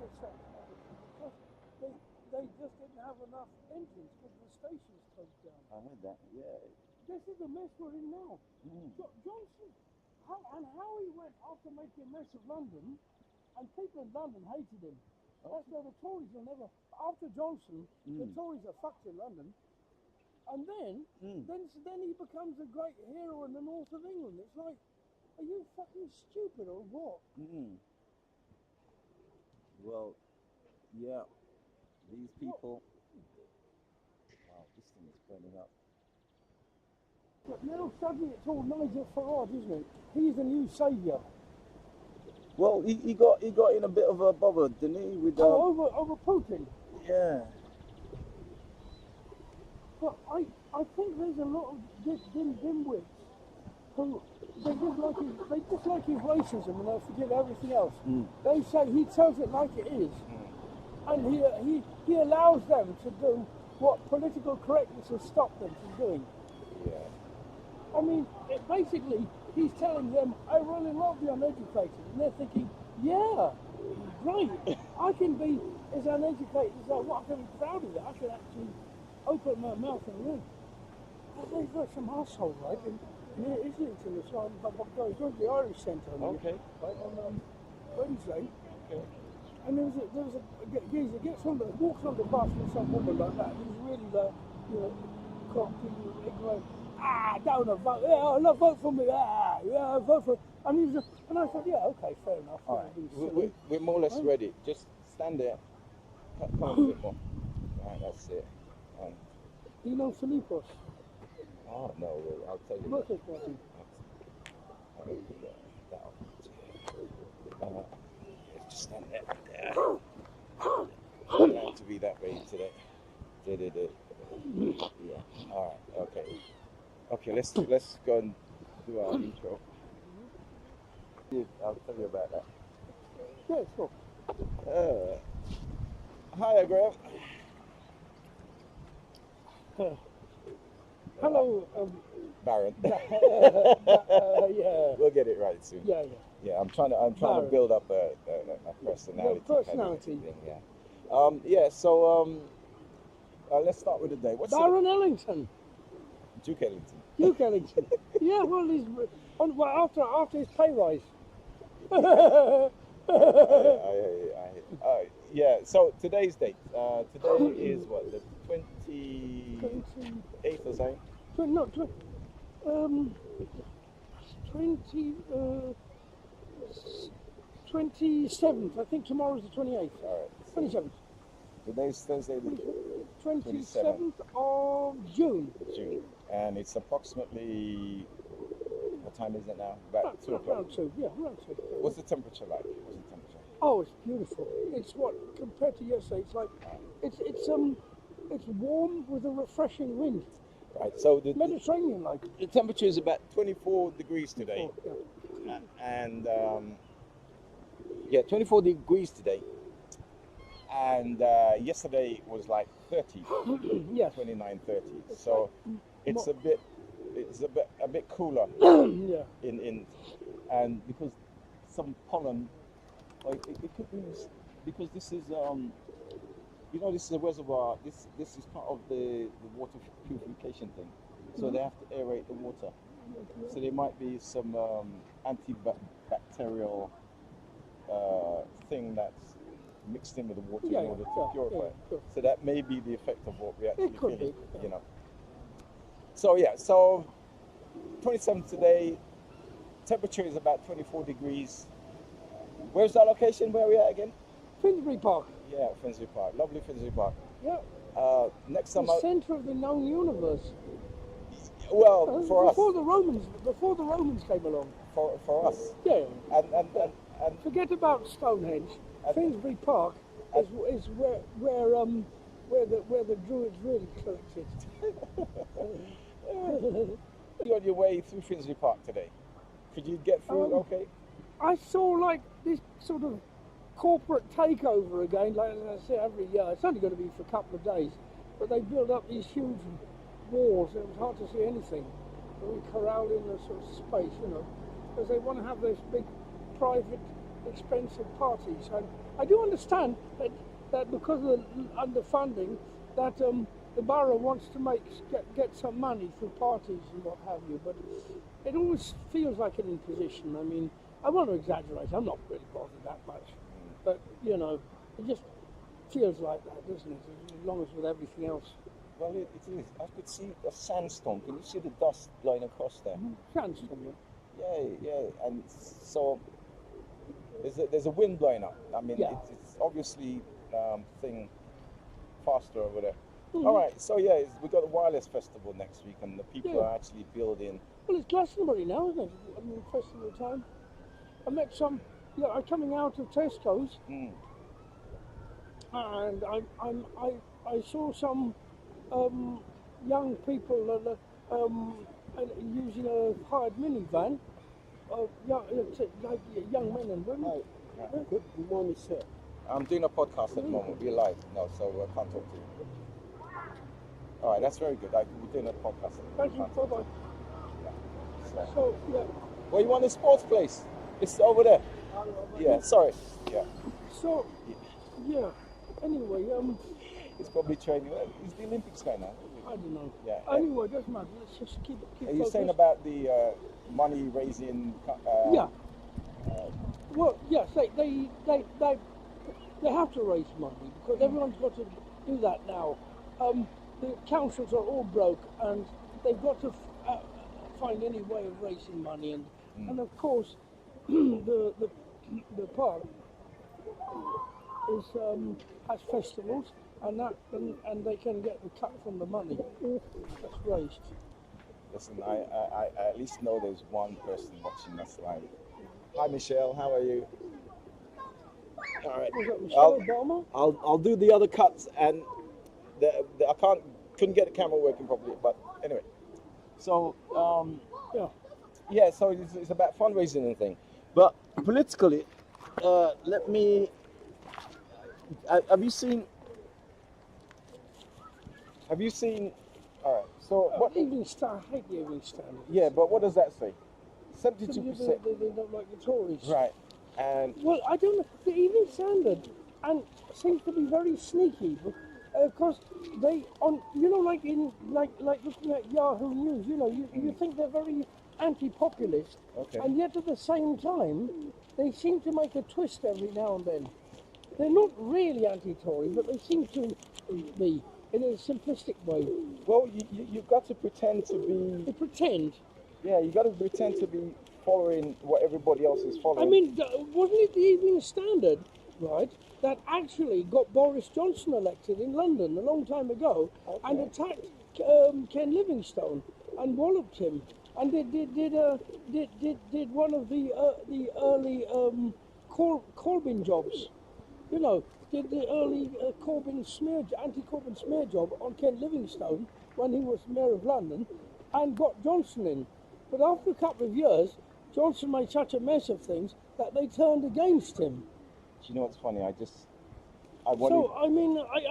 just sacked because they just didn't have enough engines because the station's closed down. I heard that, yeah. This is the mess we're in now. Johnson, how he went after making a mess of London, and people in London hated him. That's why the Tories will never. After Johnson, the Tories are fucked in London, and then he becomes a great hero in the north of England. It's like, are you fucking stupid or what? Well, yeah, these people. Wow, this thing is burning up. But now suddenly it's all Nigel Farage, isn't it? He's the new saviour. Well, he got in a bit of a bother, didn't he? With over Putin. Yeah. But I think there's a lot of dimwits who they just like his racism and they forget everything else. They say he tells it like it is, and he allows them to do what political correctness has stopped them from doing. Yeah. I mean, basically, he's telling them, I really love the uneducated. And they're thinking, yeah, right, I can be as uneducated as I want. I can be proud of it. I can actually open my mouth and read. They've got some arsehole, right, in Islington. It's like, going to the Irish Centre on Wednesday. Okay. And there was a geezer walks on the bus with some woman like that. He's really cocky, ignorant. Don't vote. Yeah, no, vote for me. Yeah, vote for. And I said, yeah, okay, fair enough. All right. We're more or less ready. Just stand there. Come on a bit more. Right, that's it. You know Filipos? Oh no, I'll tell you. Birthday party. Just stand there. Don't have to be that way today. Yeah. All right. Okay. Okay. Let's go and do our intro. I'll tell you about that. Yeah, sure. Hi, Graham. Hello, Baron. yeah. We'll get it right soon. Yeah. Yeah, I'm trying to build up a personality. Personality. Kind of thing, yeah. So let's start with the day. What's Baron Ellington. Duke Ellington. Duke Ellington. Yeah, well, after his pay rise. Yeah. So today's date. Today is what, the 28th or something? 27th. I think tomorrow's the 28th. All right. 27th. Today's Thursday, the 27th of June. And it's approximately, what time is it now? About 2 o'clock. Around 2, yeah, around 2. What's the temperature like? Oh, it's beautiful. It's compared to yesterday, it's like, it's warm with a refreshing wind. Right, so the Mediterranean like. The temperature is about 24 degrees today. Yeah. And 24 degrees today. And yesterday was like 30, yes. 29, 30. So it's a bit cooler. Yeah. And because some pollen, like it could be because this is this is a reservoir. This is part of the water purification thing. So they have to aerate the water. So there might be some antibacterial thing that's mixed in with the water in order to purify it. Sure. So that may be the effect of what we actually could feeling, be. So 27th today, temperature is about 24 degrees. Where's that location? Where are we at again? Finsbury Park. Yeah, Finsbury Park. Lovely Finsbury Park. Yeah. Next time, the centre of the known universe. Well, before the Romans came along. For us. Yeah. And forget about Stonehenge. Finsbury Park is where the Druids really collected. You're on your way through Finsbury Park today. Could you get through okay? I saw like this sort of corporate takeover again, like I say every year. It's only going to be for a couple of days, but they build up these huge walls and it was hard to see anything. And we corralled in a sort of space, because they want to have this big private expensive parties. And I do understand that because of the underfunding, that the borough wants to get some money through parties and what have you. But it always feels like an imposition. I mean, I want to exaggerate. I'm not really bothered that much, but you know, it just feels like that, doesn't it? As long as with everything else. Well, it is. I could see a sandstorm. Can you see the dust blowing across there? Sandstorm, Yeah. And so there's a wind blowing up. I mean, yeah. it's obviously thing faster over there. All right. So yeah, we got the wireless festival next week, and the people are actually building. Well, it's Glastonbury now, isn't it? I mean, festival time. I met some. Yeah, I'm coming out of Tesco's, and I saw some young people using a hired minivan. Young men and women. Hi. Good morning, sir. I'm doing a podcast at the moment. We're live now, so I can't talk to you. All right, that's very good. We're doing a podcast. Thank you. Bye-bye. Yeah. So, yeah. Well, you want a sports place? It's over there. Yeah, sorry. Yeah. So, yeah. Anyway, it's probably training. Is the Olympics going now? I don't know. Yeah. Anyway, it doesn't matter. Let's just keep Are you focused. saying about the money raising? Yeah. Well, yes, they have to raise money because everyone's got to do that now. The councils are all broke and they've got to find any way of raising money, and of course the park is has festivals and they can get the cut from the money that's raised. Listen, I at least know there's one person watching us live. Hi Michelle, how are you? All right. Was that Michelle Obama? I'll do the other cuts, and I couldn't get the camera working properly, but anyway. So yeah. So it's about fundraising and thing, but politically, let me. Have you seen? All right. So what? Evening Star. I hate the Evening Standard. Yeah, but what does that say? 72%. They don't like the Tories. Right. And well, I don't know. The Evening Standard and seems to be very sneaky because they like looking at Yahoo News. You think they're very anti-populist, and yet at the same time they seem to make a twist every now and then. They're not really anti-Tory, but they seem to be in a simplistic way. Well, you've got to pretend to be. They pretend. Yeah, you got to pretend to be following what everybody else is following. I mean, wasn't it the Evening Standard, right, that actually got Boris Johnson elected in London a long time ago, and attacked Ken Livingstone and walloped him, and did one of the early Corbyn jobs, did the early anti-Corbyn smear job on Ken Livingstone when he was Mayor of London, and got Johnson in. But after a couple of years, Johnson made such a mess of things that they turned against him. Do you know what's funny? I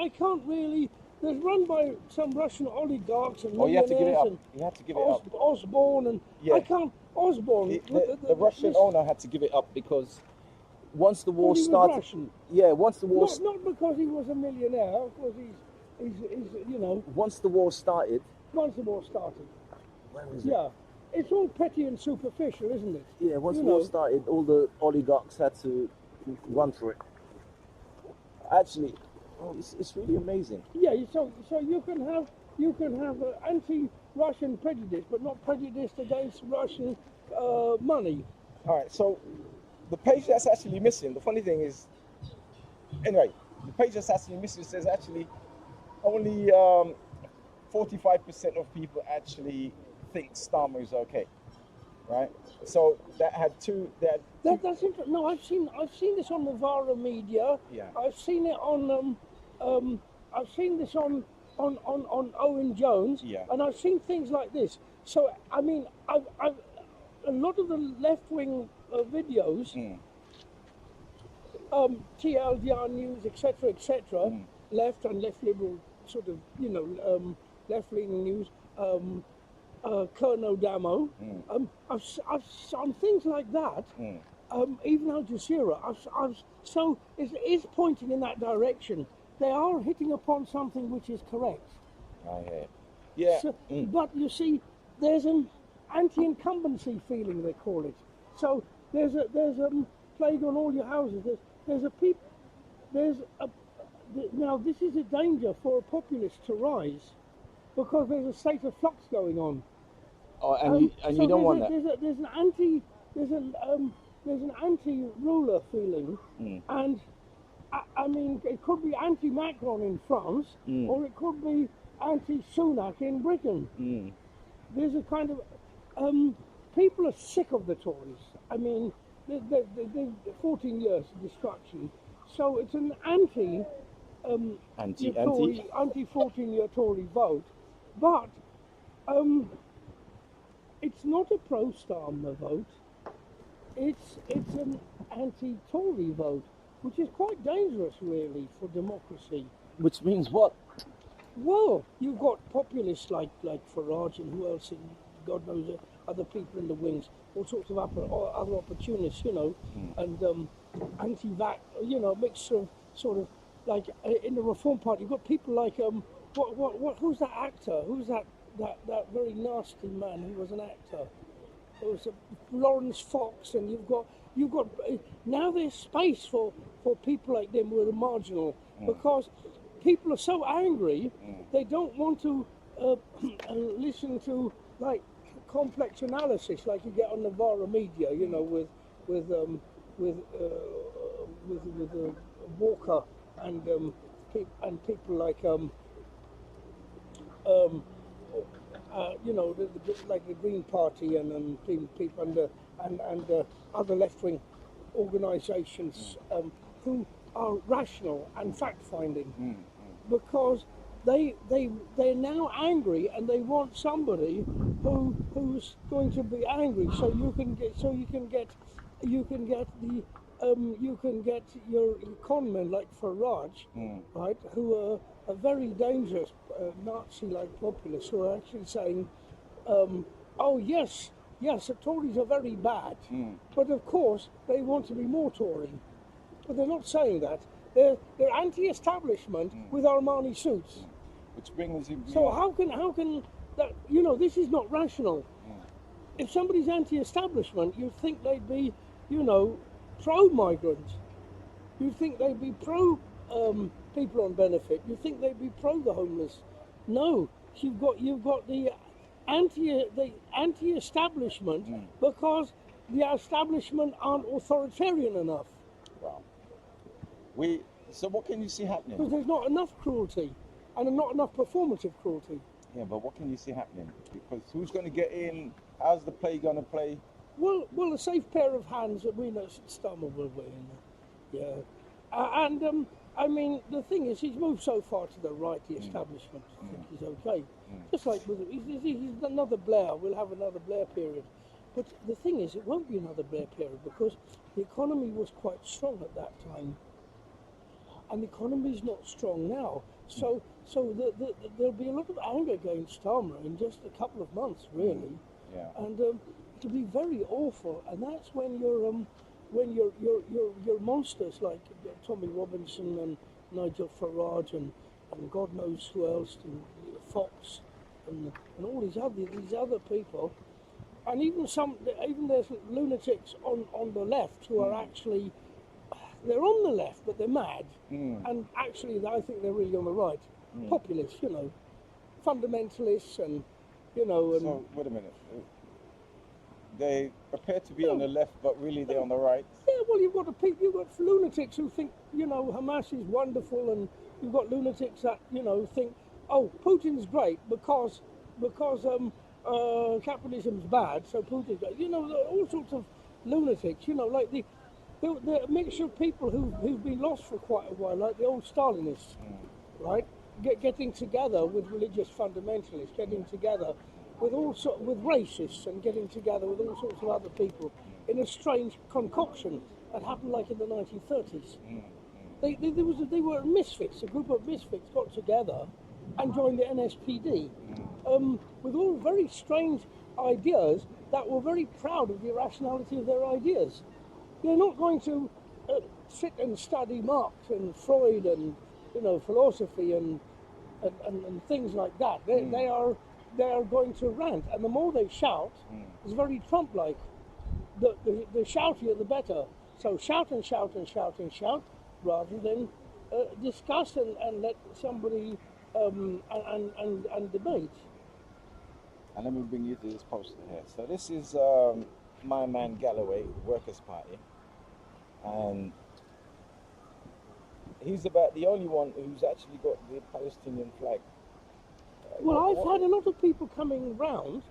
can't really. They're run by some Russian oligarchs and you have to give it up. You have to give it up. Osborne and I can't. Osborne. The Russian owner had to give it up because once the war started. Russian. Yeah, once the war. Not because he was a millionaire. Because he's Once the war started. Once the war started. Where was it? Yeah. It's all petty and superficial, isn't it? Yeah, once the war started, all the oligarchs had to run for it. Actually, it's really amazing. Yeah, so you can have anti-Russian prejudice, but not prejudice against Russian money. All right, so the page that's actually missing, the funny thing is, anyway, the page that's actually missing says actually only 45% of people actually think Starmer is okay, right? So that had two. That's interesting. No, I've seen this on the Vara media. Yeah. I've seen it on I've seen this on Owen Jones. Yeah. And I've seen things like this. So I mean, I've a lot of the left-wing videos, TLDR News, etc., left and left liberal sort of, left-leaning news. Colonel Damo. On things like that, even Al Jazeera, so it is pointing in that direction. They are hitting upon something which is correct. I hear. Yeah. So, but you see, there's an anti-incumbency feeling, they call it. So there's a plague on all your houses. Now this is a danger for a populace to rise, because there's a state of flux going on. Oh, and you don't want that. There's an anti-ruler feeling, and I mean, it could be anti-Macron in France, or it could be anti-Sunak in Britain. There's a kind of people are sick of the Tories. I mean, they're 14 years of destruction, so it's an anti-14-year Tory vote, but it's not a pro-Starmer vote. It's an anti-Tory vote, which is quite dangerous, really, for democracy. Which means what? Well, you've got populists like Farage and who else, and God knows other people in the wings, all sorts of other opportunists, you know, and anti-vax, you know, mixture of sort of like in the Reform Party. You've got people like who's that actor? Who's that very nasty man who was an actor? It was Lawrence Fox, and you've got now there's space for people like them who are marginal, because people are so angry they don't want to listen to like complex analysis like you get on Navarra media, you know, with Walker and people like you know, like the Green Party and people and other left-wing organisations who are rational and fact-finding, because they're now angry and they want somebody who's going to be angry, so you can get your conmen like Farage, right, who are a very dangerous Nazi-like populists who are actually saying, oh yes, the Tories are very bad, but of course they want to be more Tory. But they're not saying that. They're anti-establishment with Armani suits. Which brings you. So how can that, you know, this is not rational. If somebody's anti-establishment, you'd think they'd be, you know, pro-migrant. You'd think they'd be pro people on benefit. You'd think they'd be pro the homeless. No, you've got the anti-establishment because the establishment aren't authoritarian enough. Wow. So what can you see happening? Because there's not enough cruelty and not enough performative cruelty. Yeah, but what can you see happening? Because who's going to get in? How's the play going to play? Well, a safe pair of hands that we know Starmer will win. Yeah. I mean, the thing is, he's moved so far to the right, the establishment. I think he's okay. Just like with he's another Blair. We'll have another Blair period. But the thing is, it won't be another Blair period because the economy was quite strong at that time. And the economy is not strong now. So there'll be a lot of anger against Starmer in just a couple of months, really. Yeah. And it'll be very awful. And that's when your monsters like Tommy Robinson and Nigel Farage and God knows who else, and Fox and all these other people, and even there's lunatics on the left who are actually, they're on the left but they're mad, and actually I think they're really on the right, populists, you know, fundamentalists, and you know. And so wait a minute. They appear to be on the left, but really they're on the right. Yeah, well, you've got lunatics who think, you know, Hamas is wonderful, and you've got lunatics that, you know, think, oh, Putin's great because capitalism's bad, so Putin's great. You know, all sorts of lunatics. You know, like the mixture of people who've been lost for quite a while, like the old Stalinists, right? Getting together with religious fundamentalists, getting together with racists, and getting together with all sorts of other people in a strange concoction that happened like in the 1930s. They were misfits. A group of misfits got together and joined the NSPD with all very strange ideas that were very proud of the irrationality of their ideas. they're not going to sit and study Marx and Freud and philosophy and things like that. They are going to rant, and the more they shout, it's very Trump-like. The shoutier the better. So shout and shout and shout and shout, rather than discuss and let somebody and debate. And let me bring you to this poster here. So this is my man Galloway, Workers' Party, and he's about the only one who's actually got the Palestinian flag. Well, I've had a lot of people coming round,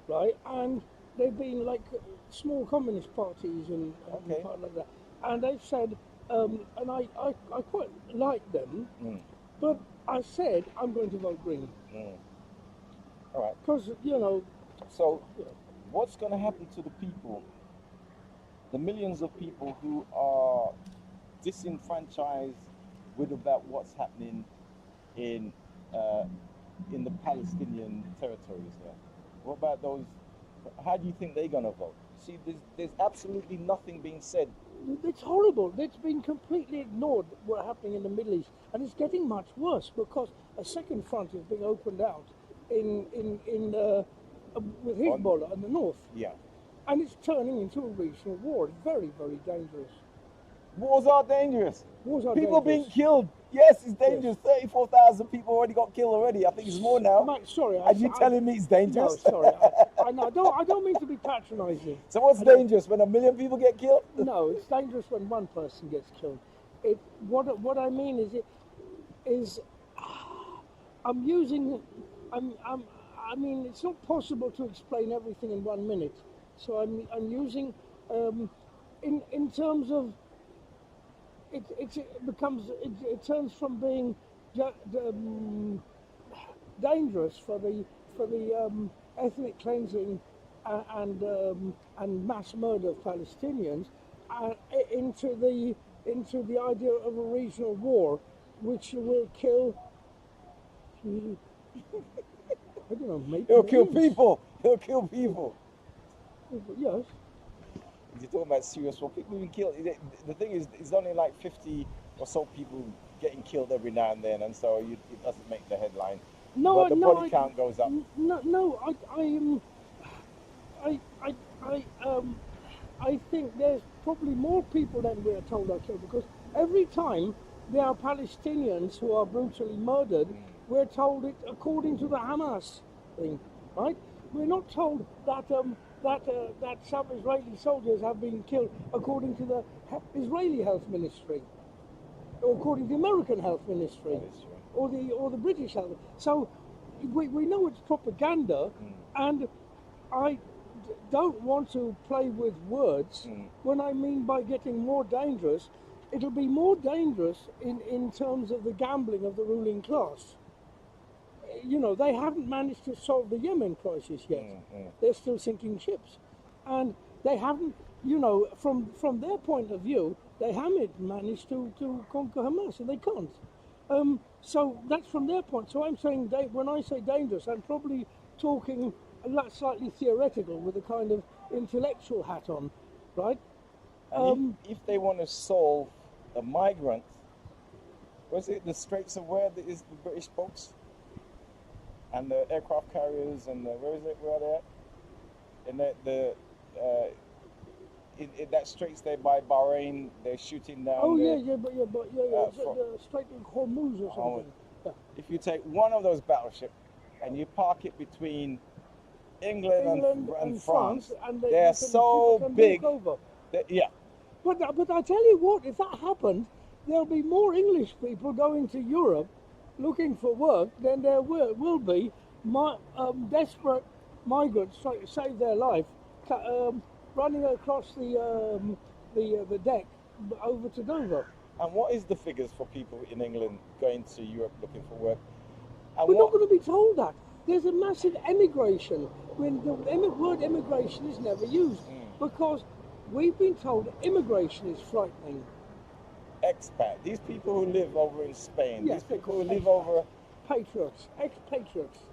right, and they've been like small communist parties and part like that, and they've said, and I quite like them, but I said I'm going to vote Green. All right. Because So, what's going to happen to the people, the millions of people who are disenfranchised with about what's happening in the Palestinian territories there? What about those? How do you think they're going to vote? See, there's absolutely nothing being said. It's horrible. It's been completely ignored what's happening in the Middle East, and it's getting much worse because a second front is being opened out with Hezbollah in the north. Yeah. And it's turning into a regional war. It's very, very dangerous. Wars are dangerous. Wars are people dangerous. being killed. Yes, it's dangerous. 34,000 people already got killed already. I think it's more now. Mate, sorry. Are you telling me it's dangerous? No, sorry. I don't mean to be patronising. So what's dangerous? When 1 million people get killed? No, it's dangerous when one person gets killed. What I mean is I'm using. I mean, it's not possible to explain everything in 1 minute. So I'm using in terms of it turns from being dangerous for the ethnic cleansing and mass murder of Palestinians into the idea of a regional war, which will kill. I don't know, maybe It'll kill people. It'll kill people. Yes. You're talking about serious war. People being killed. The thing is, it's only like 50 or so people getting killed every now and then, and so it doesn't make the headline. No, but the body count goes up. I think there's probably more people than we are told are killed, because every time there are Palestinians who are brutally murdered, we're told it according to the Hamas thing, right? We're not told that that some Israeli soldiers have been killed according to the Israeli Health Ministry, or according to the American Health Ministry, or the British Health. So we know it's propaganda, and I don't want to play with words when I mean by getting more dangerous. It'll be more dangerous in terms of the gambling of the ruling class. You know, they haven't managed to solve the Yemen crisis yet. They're still sinking ships. And they haven't, you know, from their point of view, they haven't managed to conquer Hamas, and they can't. So that's from their point. So I'm saying, when I say dangerous, I'm probably talking slightly theoretical with a kind of intellectual hat on, right? And if they want to solve the migrant, was it the Straits of where is the British boats? And the aircraft carriers and where are they at? In that straits there by Bahrain, they're shooting down. Oh yeah, the Strait of Hormuz or something. Yeah. If you take one of those battleships and you park it between England and France, and they're so big. Yeah. But I tell you what, if that happened, there'll be more English people going to Europe looking for work than there will be desperate migrants trying to save their life, running across the deck over to Dover. And what is the figures for people in England going to Europe looking for work? And we're not going to be told that. There's a massive emigration when the word immigration is never used, because we've been told immigration is frightening. Expat, these people who live over in Spain, yes, these people who live over... Patriots, expatriates.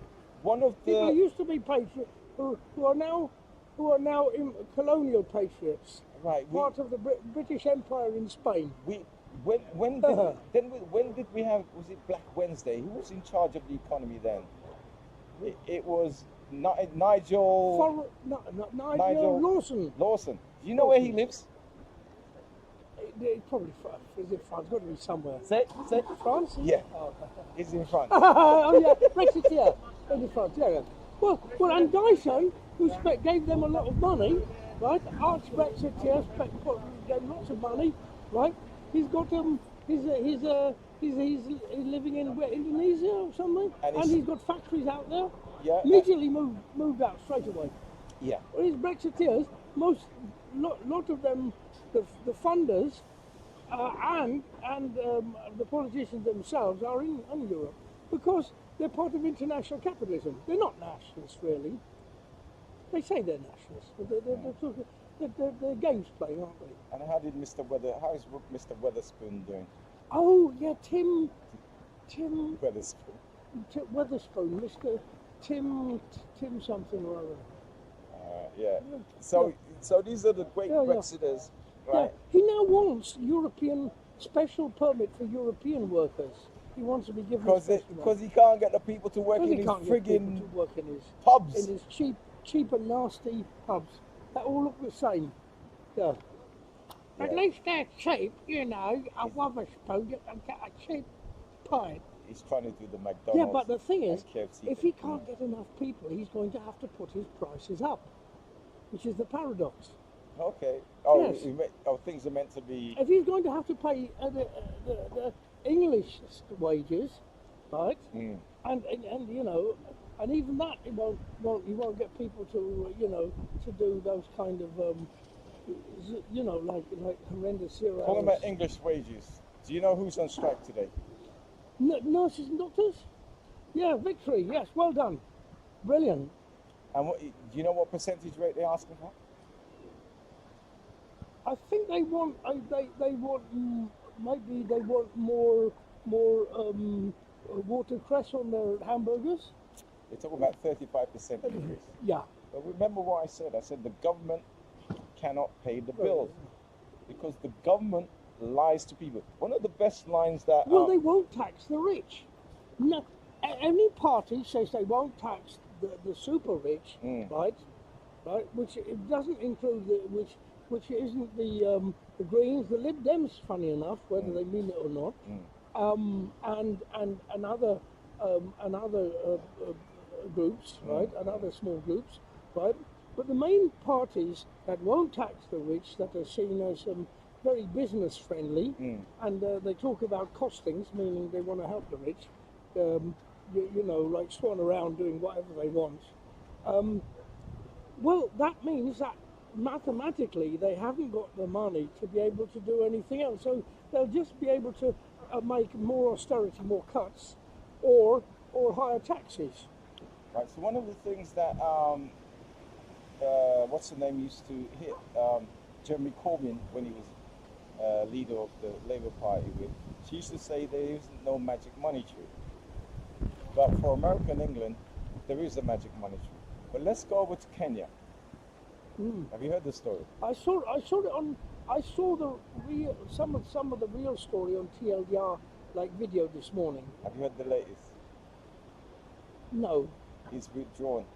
One of the... People used to be patriots who are now who are now colonial patriots, Right. part of the British Empire in Spain. When did we have, was it Black Wednesday? Who was in charge of the economy then? It was Nigel Nigel Lawson. Lawson. Do you know where he lives? Probably is it France? Got to be somewhere. Say France? Yeah. Oh. He's in France. Oh yeah, Brexiteer in France. Yeah. Well, and Dyson, who gave them a lot of money, right? Arch Brexiteer, gave lots of money, right? He's got he's living in Indonesia or something, and he's got factories out there. Yeah. Immediately moved out straight away. Yeah. Well, these Brexiteers, lot of them, the funders, and the politicians themselves are in Europe because they're part of international capitalism. They're not nationalists really. They say they're nationalists, but they're games playing, aren't they? And how is Mr. Weatherspoon doing? Oh yeah, Tim Weatherspoon. Weatherspoon, Mr. Tim something or other. Yeah. So these are the great Brexiters, right? Yeah. He now wants European special permit for European workers. He wants to be given because he can't get the people to work in his friggin' pubs. In his cheap and nasty pubs that all look the same. Yeah. Yeah. At least they're cheap, you know. A Weatherspoon, you can get a cheap pint. He's trying to do the McDonald's. Yeah, but the thing is, KFC if he can't get enough people, he's going to have to put his prices up, which is the paradox. Okay. Oh, Yes. Things are meant to be. If he's going to have to pay the English wages, right, and you know, and even that he won't get people to to do those kind of like horrendous zero Talking hours. about English wages. Do you know who's on strike today? Nurses and doctors? Yeah, victory. Yes, well done, brilliant. And do you know what percentage rate they're asking for? I think they want maybe they want more watercress on their hamburgers. They're talking about 35% increase. Yeah. But remember what I said? I said the government cannot pay the bills because the government lies to people. One of the best lines that... Well, they won't tax the rich. No, any party says they won't tax the super rich, right? Which it doesn't include which isn't the Greens, the Lib Dems, funny enough, whether they mean it or not, and other groups, right, and other small groups, right. But the main parties that won't tax the rich, that are seen as very business friendly, and they talk about costings, meaning they want to help the rich, you know, like swan around doing whatever they want. Well, that means that mathematically they haven't got the money to be able to do anything else. So they'll just be able to make more austerity, more cuts, or higher taxes. Right. So one of the things that what's the name used to hit Jeremy Corbyn when he was leader of the Labour Party with, she used to say there isn't no magic money tree. But for America and England, there is a magic money tree. But let's go over to Kenya. Have you heard the story? I saw it on. I saw the real some of the real story on TLDR video this morning. Have you heard the latest? No. He's withdrawn.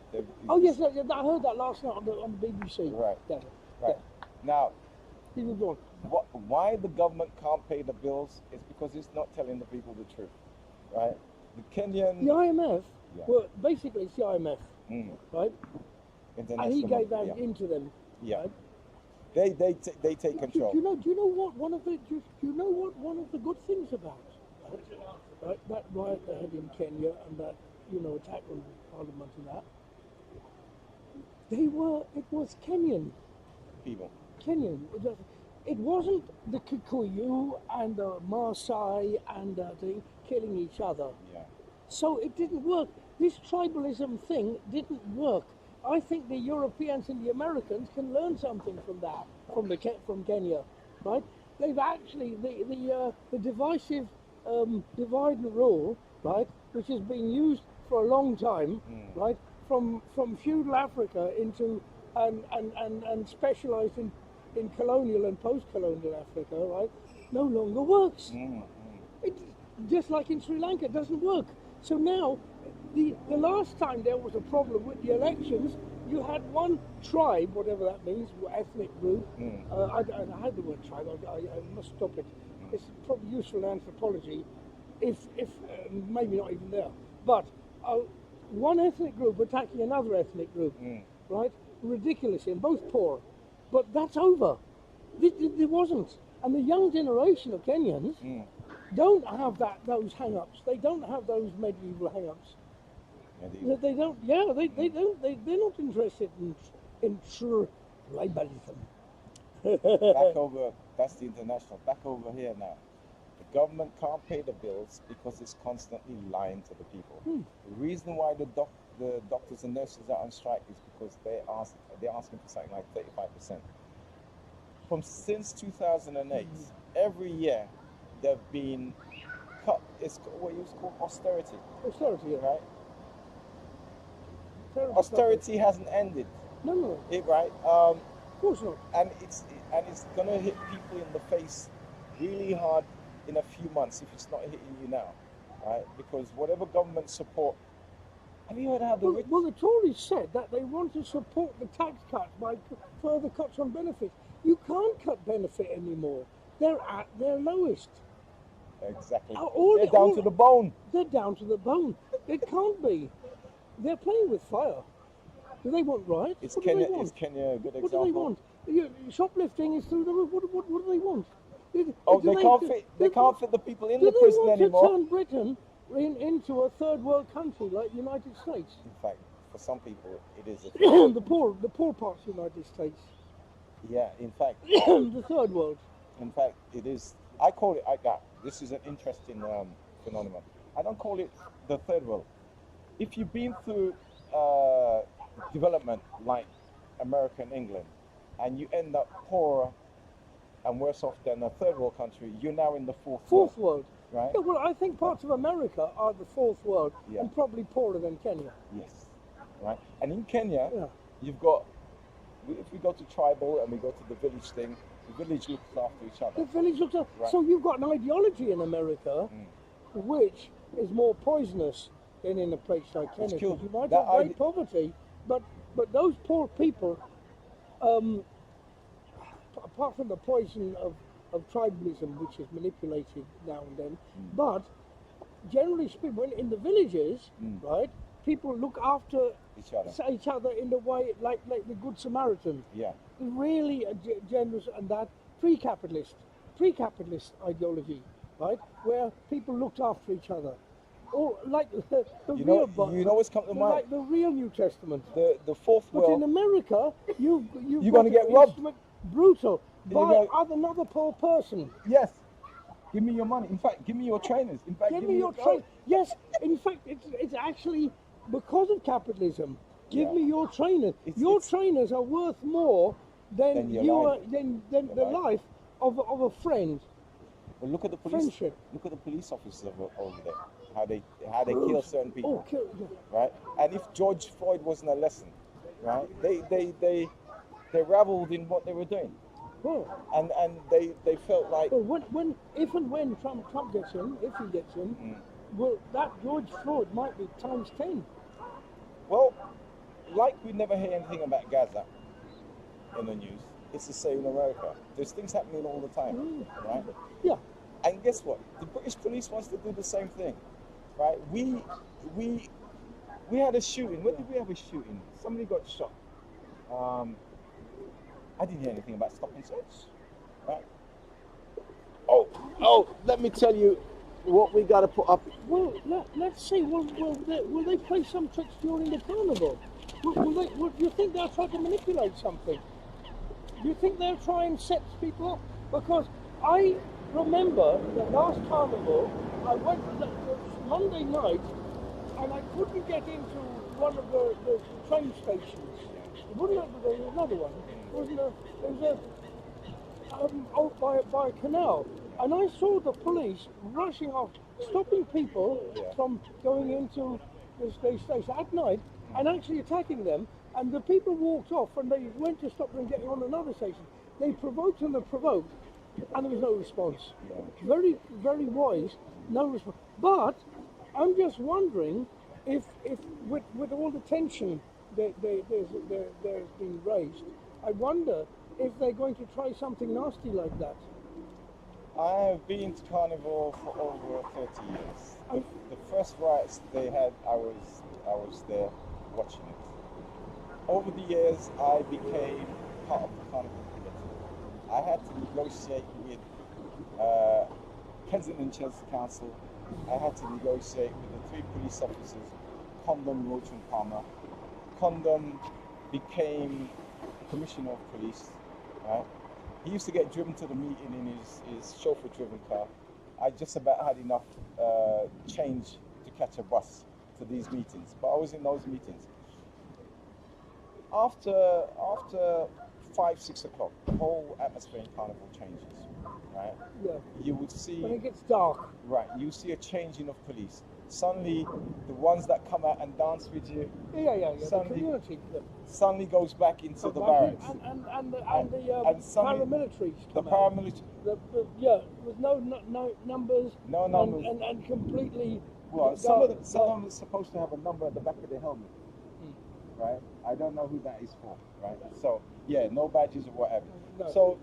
Oh yes, I heard that last night on the BBC. Right. Yeah. Right. Yeah. Now, He withdrawn. why the government can't pay the bills is because it's not telling the people the truth, right? The Kenyan. The IMF. Yeah. Well, basically it's the IMF, right? And he gave that into them. Yeah. Right? They take control. Do you know what one of the good things about right, that riot they had in Kenya and that attack on Parliament and that? It was Kenyan People. Kenyan. It wasn't the Kikuyu and the Maasai and the killing each other. Yeah. So it didn't work. This tribalism thing didn't work. I think the Europeans and the Americans can learn something from that, from Kenya, right? They've actually the divisive divide and rule, right, which has been used for a long time, right, from feudal Africa into and specialised in colonial and post-colonial Africa, right, no longer works. It, just like in Sri Lanka, it doesn't work. So now, the last time there was a problem with the elections, you had one tribe, whatever that means, ethnic group. I had the word tribe. I must stop it. It's probably useful in anthropology, if maybe not even there. But one ethnic group attacking another ethnic group, right? Ridiculous, and both poor. But that's over. There wasn't. And the young generation of Kenyans don't have those hang-ups. They don't have those medieval hang-ups. They don't. Yeah, they don't. They're not interested in true tribalism. Back over. That's the international. Back over here now. The government can't pay the bills because it's constantly lying to the people. The reason why the doctors and nurses are on strike is because they're asking for something like 35%. Since 2008, every year they've been cut. It's what you call austerity. Austerity, yeah. Right? Austerity hasn't ended. No. Right? Of course not. And it's gonna hit people in the face really hard in a few months if it's not hitting you now, right? Because whatever government support. Have you heard how the well, the Tories said that they want to support the tax cuts by further cuts on benefits. You can't cut benefit anymore. They're at their lowest. Exactly. They're down to the bone. They're down to the bone. It can't be. They're playing with fire. Do they want riots? Is Kenya a good example? What do they want? Shoplifting is through the roof. What do they want? They can't fit the people in the prison anymore. Do they want to turn Britain into a third world country like the United States? In fact, for some people, it is. The poor parts of the United States. Yeah, in fact. The third world. In fact, it is. I call it. This is an interesting phenomenon. I don't call it the third world. If you've been through development like America and England, and you end up poorer and worse off than a third world country, you're now in the fourth world. Right? Yeah, well, I think parts of America are the fourth world and probably poorer than Kenya. Yes. Right? And in Kenya, you've got, if we go to tribal and we go to the village thing, the village looks after each other. The village looks after. Right. So you've got an ideology in America which is more poisonous than in a place like Kenya. You might have great poverty, but those poor people, apart from the poison of tribalism, which is manipulated now and then, but generally speaking, when in the villages, right, people look after each other in the way like the Good Samaritan. Yeah. Really generous, and that pre-capitalist ideology, right, where people looked after each other. Or like the real Bible. You know what's come to mind? Like the real New Testament. The fourth world. But in America, you're going to get robbed. Brutal. By another poor person. Yes. Give me your money. In fact, give me your trainers. In fact, give me your trainers. Yes. In fact, it's actually because of capitalism. Give me your trainers. Your trainers are worth more than the life of a friend. Well, look at the police. Friendship. Look at the police officers over there. How they kill certain people. Right. And if George Floyd wasn't a lesson, right? They reveled in what they were doing. Well, and they felt like. Well, if and when Trump gets in, if he gets in, well, that George Floyd might be times 10. Well, like we never hear anything about Gaza in the news. It's the same in America. There's things happening all the time, right? Yeah. And guess what? The British police wants to do the same thing, right? We had a shooting. When did we have a shooting? Somebody got shot. I didn't hear anything about stop and search, right? Oh, let me tell you what we got to put up. Well, let's see. Will they play some tricks during the carnival? Do you think they'll try to manipulate something? Do you think they'll try and set people up? Because I remember the last carnival, I went Monday night, and I couldn't get into one of the train stations. There was another one. There was by a canal, and I saw the police rushing off, stopping people from going into the station at night, and actually attacking them. and the people walked off, and they went to stop them getting on another station. They provoked and they provoked, and there was no response. Yeah. Very, very wise, no response. But I'm just wondering if with all the tension there's been raised, I wonder if they're going to try something nasty like that. I have been to Carnival for over 30 years. The first riots they had, I was there watching it. Over the years, I became part of the Carnival committee. I had to negotiate with Kensington and Chelsea Council. I had to negotiate with the 3 police officers, Condom, Roach and Palmer. Condom became Commissioner of Police, right? He used to get driven to the meeting in his chauffeur-driven car. I just about had enough change to catch a bus to these meetings, but I was in those meetings. After 5, 6 o'clock, the whole atmosphere in Carnival changes, right? Yeah. You would see, When it gets dark. right, you see a changing of police. Suddenly, the ones that come out and dance with you, Yeah. The Suddenly- community. suddenly goes back into the barracks. And the and suddenly paramilitaries The come out. paramilitary, With no numbers. no numbers. And completely. Well, some of them are supposed to have a number at the back of their helmet, right? I don't know who that is for, right? So yeah, no badges or whatever. No. So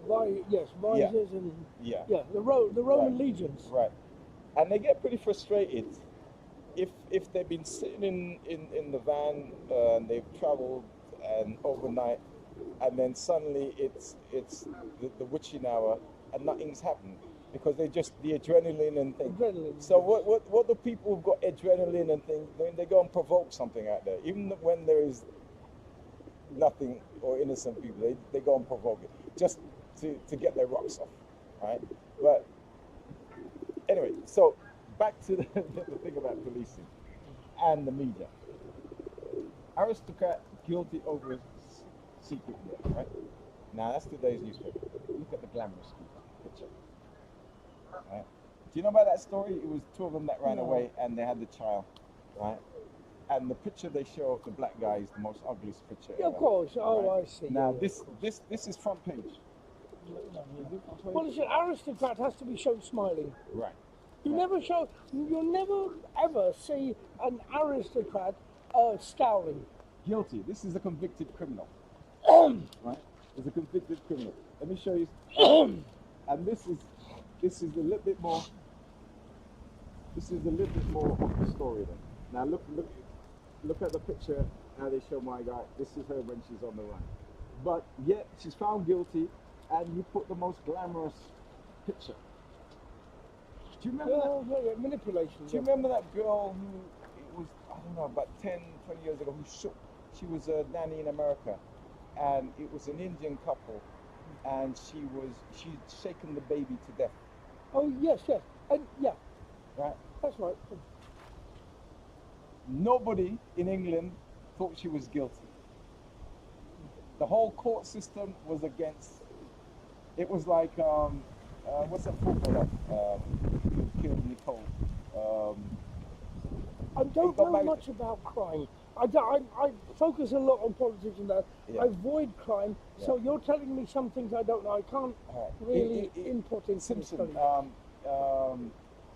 visors and yeah, the Roman Right. legions. right. And they get pretty frustrated if they've been sitting in the van and they've travelled and overnight, and then suddenly it's the witching hour and nothing's happened because they just the adrenaline and things. Adrenaline. So what the people who've got adrenaline and things, they go and provoke something out there, even when there is nothing or innocent people, they go and provoke it just to get their rocks off, right? But anyway, so back to the thing about policing and the media. Aristocrat guilty over secret death, right? Now that's today's newspaper. Look at the glamorous picture. Right? Do you know about that story? It was 2 of them that ran No. away and they had the child, right? And the picture they show of the black guy is the most ugliest picture Yeah, of ever, course. Oh, right? I see. Now Yeah. this is front page. Is it front page? Well, it's an aristocrat has to be shown smiling. Right. You'll never ever see an aristocrat scowling. Guilty. This is a convicted criminal. Right? It's a convicted criminal. Let me show you. And this is a little bit more. This is a little bit more of the story then. Now look at the picture. How they show my guy. This is her when she's on the run. But yet she's found guilty, and you put the most glamorous picture. Do you remember that? Yeah, manipulation. Do you remember that girl who, it was, I don't know, about 10, 20 years ago, who shook, she was a nanny in America, and it was an Indian couple, and she'd shaken the baby to death, Oh yes, and yeah, right? that's right. Nobody in England thought she was guilty. The whole court system was against, it was like, what's that footballer who killed Nicole? I don't got know married. much about crime. I focus a lot on politics and that. Yeah. I avoid crime. So Yeah. you're telling me some things I don't know. I can't Alright. really input into this Simpson, study.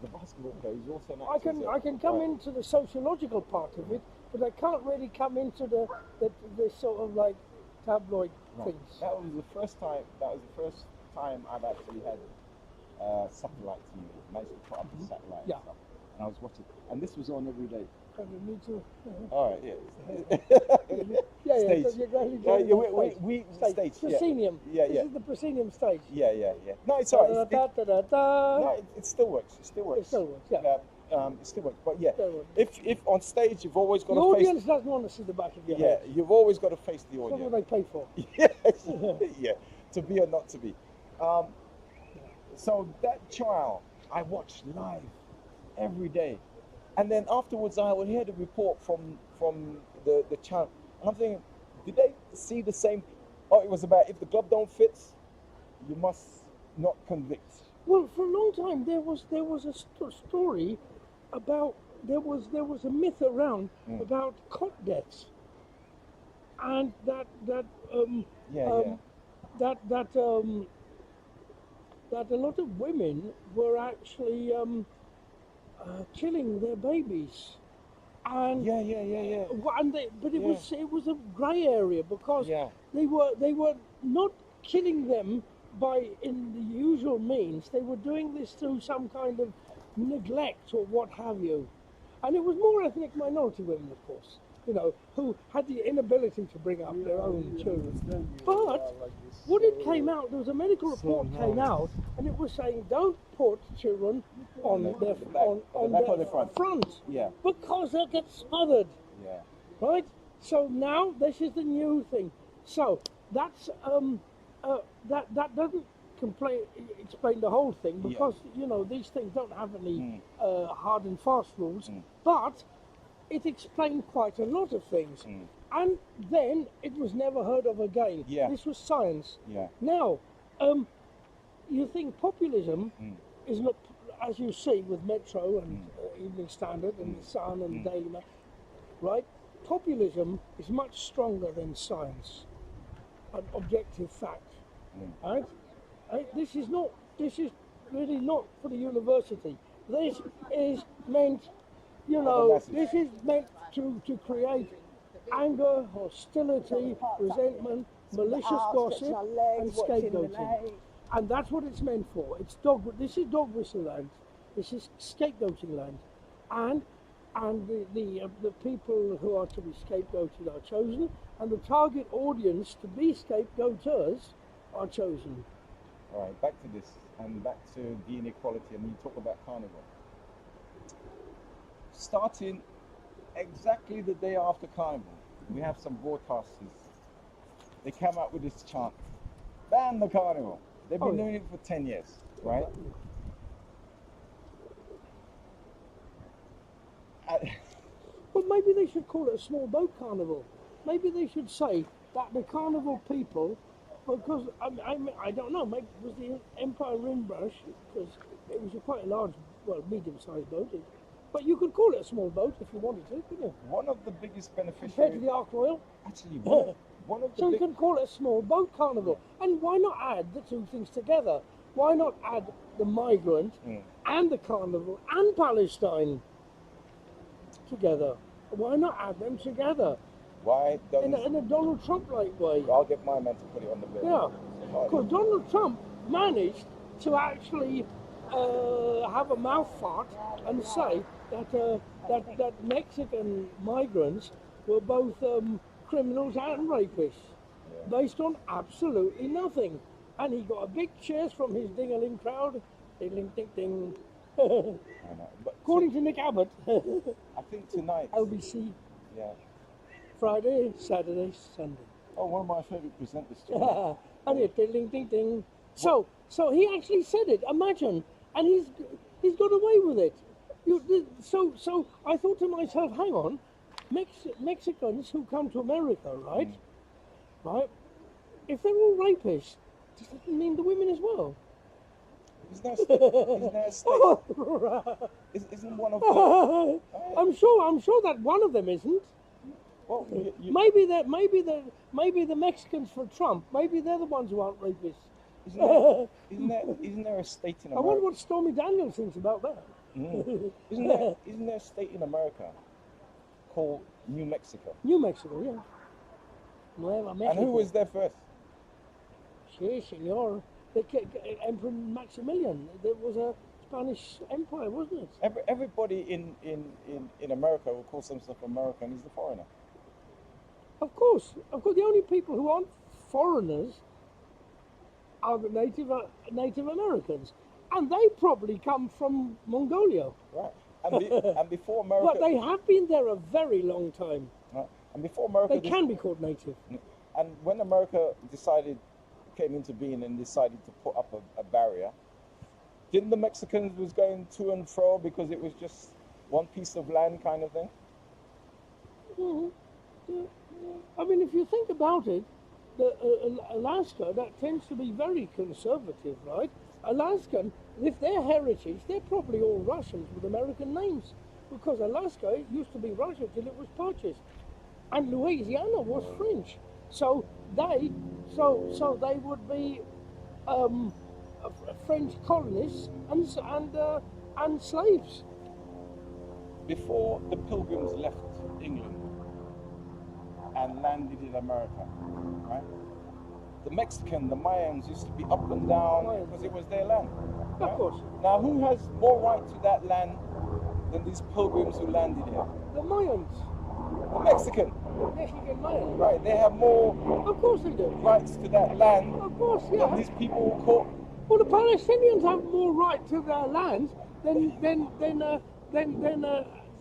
the basketball player, he's also an I actor. can I can come Right. into the sociological part of it, but I can't really come into the sort of like tabloid Right. things. That was the first time. I've actually had satellite TV. Managed to put up a satellite. Yeah. And stuff. And I was watching, and this was on every day. Me too. All right, yeah. Yeah, Stage. so you're going We stage. Yeah. proscenium. Yeah, This yeah. is the proscenium stage. Yeah. No, it's all right. No, it still works. It still works. It still works, yeah. It still works. But yeah, Still works. if on stage you've always got The to face. audience doesn't want to see the back of your Yeah, head. you've always got to face the That's audience. what they pay for. Yeah, to be or not to be. So that trial I watched live every day, and then afterwards I would hear the report from the channel, and I'm thinking, did they see the same? Oh, it was about if the glove don't fit, you must not convict. Well, for a long time there was a story about there was a myth around about cot deaths, and that a lot of women were actually killing their babies, and but it was a grey area because they were not killing them by in the usual means. They were doing this through some kind of neglect or what have you, and it was more ethnic minority women, of course, you know, who had the inability to bring up their own children. But what it came out, there was a medical report came out, and it was saying don't put children on their front, because they'll get smothered. Right. So now this is the new thing. So that's that doesn't explain the whole thing, because you know these things don't have any hard and fast rules, but it explained quite a lot of things, and then it was never heard of again. This was science. Now, you think populism is not, as you see with Metro and Evening Standard and The Sun and Daily Mail, right? Populism is much stronger than science, an objective fact, right? This is really not for the university. This is meant, you know, this is meant to create anger, hostility, resentment, malicious gossip, and scapegoating. And that's what it's meant for. This is dog whistle land. This is scapegoating land, and the people who are to be scapegoated are chosen, and the target audience to be scapegoaters are chosen. All right, back to this, and back to the inequality, and you talk about Carnival. Starting exactly the day after Carnival, we have some broadcasters. They come out with this chant, ban the Carnival. They've been doing it for 10 years, right? Well, maybe they should call it a small boat carnival. Maybe they should say that the carnival people, because I don't know, maybe it was the Empire Windrush, because it was quite a large, well, medium-sized boat. But you could call it a small boat if you wanted to, couldn't you? One of the biggest beneficiaries... Compared to the Ark Royal? Actually, one of the so you can call it a small boat carnival. And why not add the two things together? Why not add the migrant and the carnival and Palestine together? Why not add them together? Why in a Donald Trump-like way? I'll get my man to put it on the bill. Yeah, because Donald Trump managed to actually have a mouth fart and say that Mexican migrants were both criminals and rapists, based on absolutely nothing. And he got a big cheers from his ding-a-ling crowd. Ding-a-ling-ding-ding. According to Nick Abbott. I think tonight. LBC. Yeah. Friday, Saturday, Sunday. Oh, one of my favourite presenters tonight. And it's ding-ding-ding. So he actually said it. Imagine, and he's got away with it. So I thought to myself, hang on, Mexicans who come to America, right? Right? If they're all rapists, does that mean the women as well? Isn't there a state? Isn't one of them? I'm sure that one of them isn't. Well, maybe the Mexicans for Trump. Maybe they're the ones who aren't rapists. Isn't there a state in America? I wonder what Stormy Daniels thinks about that. Isn't there a state in America called New Mexico? New Mexico, yeah. Nueva Mexico. And who was there first? Sí, señor. The Emperor Maximilian. There was a Spanish Empire, wasn't it? Everybody in America who calls themselves American is the foreigner. Of course. The only people who aren't foreigners are the Native Americans, and they probably come from Mongolia. Right. And before America. But they have been there a very long time. Right. And before America. They can be called native. And when America came into being and decided to put up a barrier, didn't the Mexicans was going to and fro because it was just one piece of land kind of thing? Yeah. I mean, if you think about it, Alaska, that tends to be very conservative, right? Alaskan, if they're heritage, they're probably all Russians with American names. because Alaska used to be Russia till it was purchased, and Louisiana was French. So they would be French colonists and slaves. Before the Pilgrims left England and landed in America, right? The Mexican, the Mayans used to be up and down because it was their land. Right? Of course. Now, who has more right to that land than these pilgrims who landed here? The Mayans. The Mexican. The Mexican Mayans. Right, they have more Of course they do. rights to that land Of course, yeah. than these people who caught. Well, the Palestinians have more right to their land than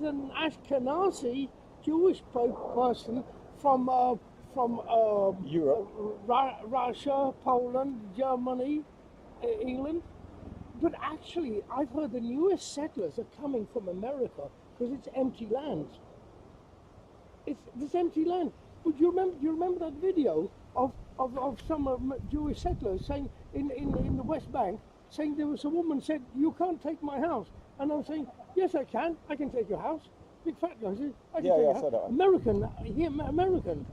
an Ashkenazi Jewish person from Europe. Russia, Poland, Germany, England. But actually, I've heard the newest settlers are coming from America because it's empty land. It's empty land. But you remember that video of some Jewish settlers saying in the West Bank, saying there was a woman said, "You can't take my house," and I'm saying, "Yes, I can. I can take your house." Big fat guy said, "I can take your I house." saw that one. American,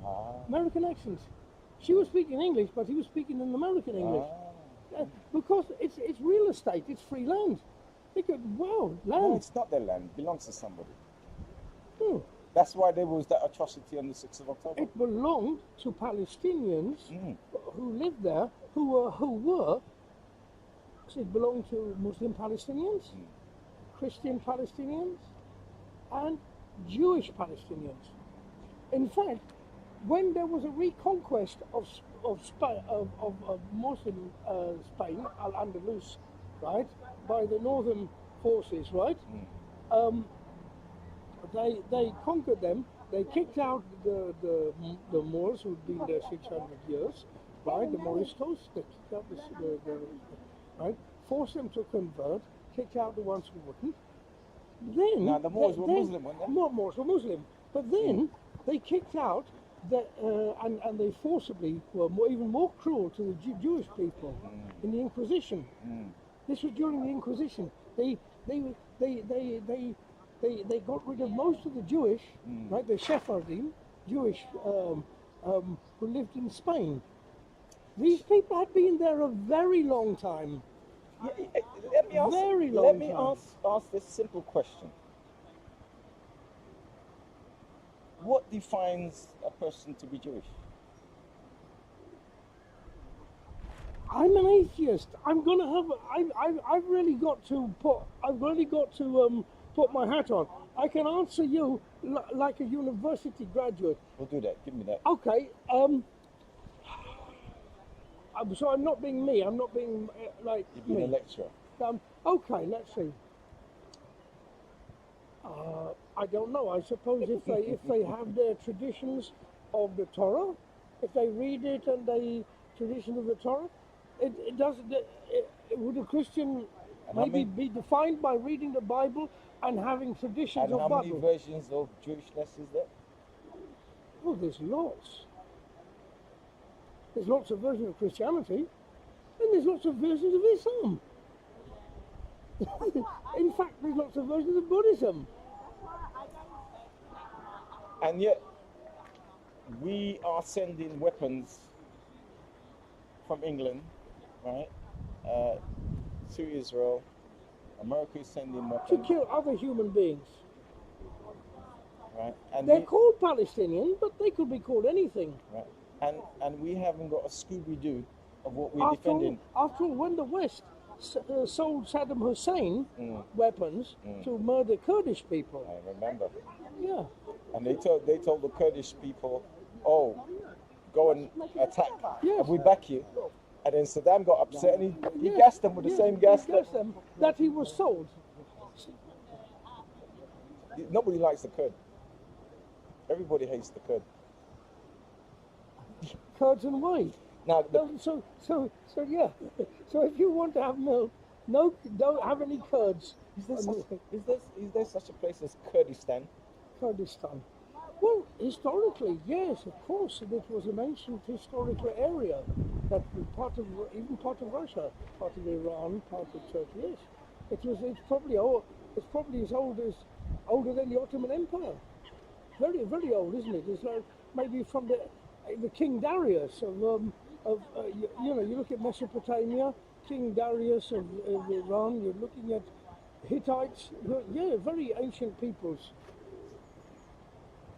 American accents. She was speaking English, but he was speaking in American English. Because it's real estate, it's free land. They go, wow, land. No, it's not their land. It belongs to somebody. Hmm. That's why there was that atrocity on the 6th of October. It belonged to Palestinians who lived there, it belonged to Muslim Palestinians, Christian Palestinians, and Jewish Palestinians. In fact, when there was a reconquest of Muslim Spain, Al-Andalus, right, by the northern forces, right, they conquered them. They kicked out the Moors who'd been there 600 years, right, the Moriscos. They kicked out the right, forced them to convert, kicked out the ones who wouldn't. Then now the Moors were Muslim, weren't they? Moors were Muslim, but then they kicked out and they forcibly were even more cruel to the Jewish people in the Inquisition. This was during the Inquisition. They got rid of most of the Jewish, right? The Sephardim Jewish who lived in Spain. These people had been there a very long time. Let me ask this simple question. What defines a person to be Jewish? I'm an atheist. I'm gonna have. I've really got to put. I've really got to put my hat on. I can answer you like a university graduate. We'll do that. Give me that. Okay. So I'm not being me. I'm not being like You've been me. a lecturer. Okay. Let's see. I don't know. I suppose if they have their traditions of the Torah, if they read it and they tradition of the Torah, it doesn't. Would a Christian maybe be defined by reading the Bible and having traditions And of how Bible? many versions of Jewishness is there? Oh, there's lots. There's lots of versions of Christianity, and there's lots of versions of Islam. In fact, there's lots of versions of Buddhism. And yet, we are sending weapons from England, right, to Israel. America is sending weapons. To kill other human beings. Right? And They're called Palestinian, but they could be called anything. Right. And we haven't got a Scooby-Doo of what we're defending. After all, when the West sold Saddam Hussein weapons to murder Kurdish people. I remember. Yeah. And they told the Kurdish people, "Oh, go and attack, Yes. and we back you." And then Saddam got upset and he gassed them with the same gas that he was sold. Nobody likes the Kurd. Everybody hates the Kurd. Kurds and white. Now, So yeah. So if you want to have milk, don't have any Kurds. is there such a place as Kurdistan? Kurdistan. Well, historically, yes, of course, it was an ancient historical area that was part of Russia, part of Iran, part of Turkey. Yes, It's probably old. It's probably as old as older than the Ottoman Empire. Very, very old, isn't it? It's like maybe from the King Darius you know, you look at Mesopotamia, King Darius of Iran. You're looking at Hittites. Yeah, very ancient peoples.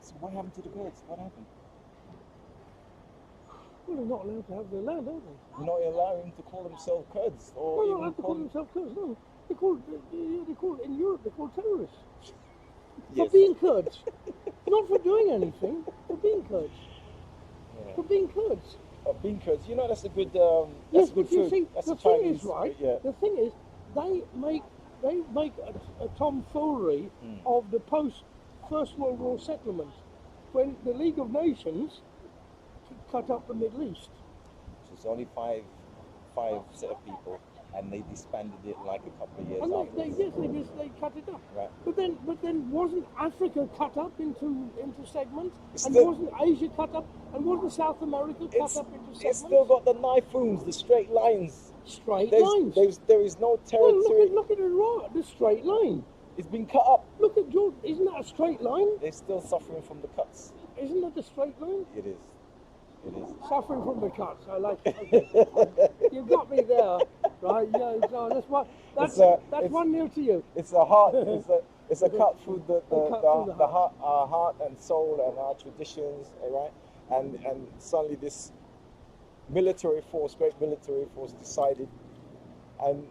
So what happened to the Kurds? What happened? Well, they're not allowed to have their land, are they? You're not allowing them to call themselves Kurds, or Well, even not allowed to call themselves Kurds. No, they're called in Europe. They're called terrorists for Yes. being Kurds, not for doing anything. For being Kurds. Yeah. For being Kurds. Bean curds, you know, that's a good Yes, good but you food. see, That's the a thing Chinese, is, right? yeah. The thing is, they make a tomfoolery of the post First World War settlement when the League of Nations cut up the Middle East. So it's only five set of people, and they disbanded it like a couple of years And afterwards. they cut it up. Right. But then wasn't Africa cut up into segments? It's And still- wasn't Asia cut up? And wasn't South America cut up into segments? It's still got the knife wounds, the straight lines. Straight lines. There is no Well, territory. look at the straight line. It's been cut up. Look at George. Isn't that a straight line? They're still suffering from the cuts. Isn't that a straight line? It is. It is. Suffering from the cuts. I like it. Okay. You've got me there, right? Yeah. So that's It's 1-0 to you. It's a heart. It's a cut through the cut through the heart, our heart and soul and our traditions, right? And suddenly this military force, great military force, decided. And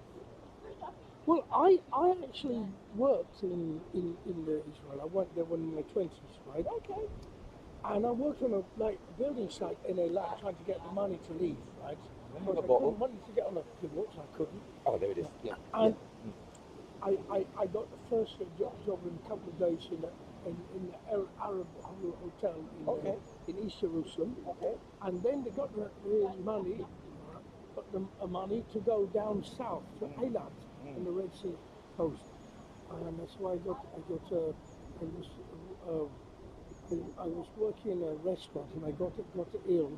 Well, I actually worked in the Israel. I went there when in my 20s, right? okay, And I worked on a building site in a lab trying to get the money to leave, right? Remember Because the I bottle? couldn't money to get on a divorce, I couldn't. oh, there it is. Yeah. And I got the first job in a couple of days in the Arab hotel in East Jerusalem. Okay. And then they got the money, money to go down south to Eilat in the Red Sea coast. And that's why I was working in a restaurant and I got ill,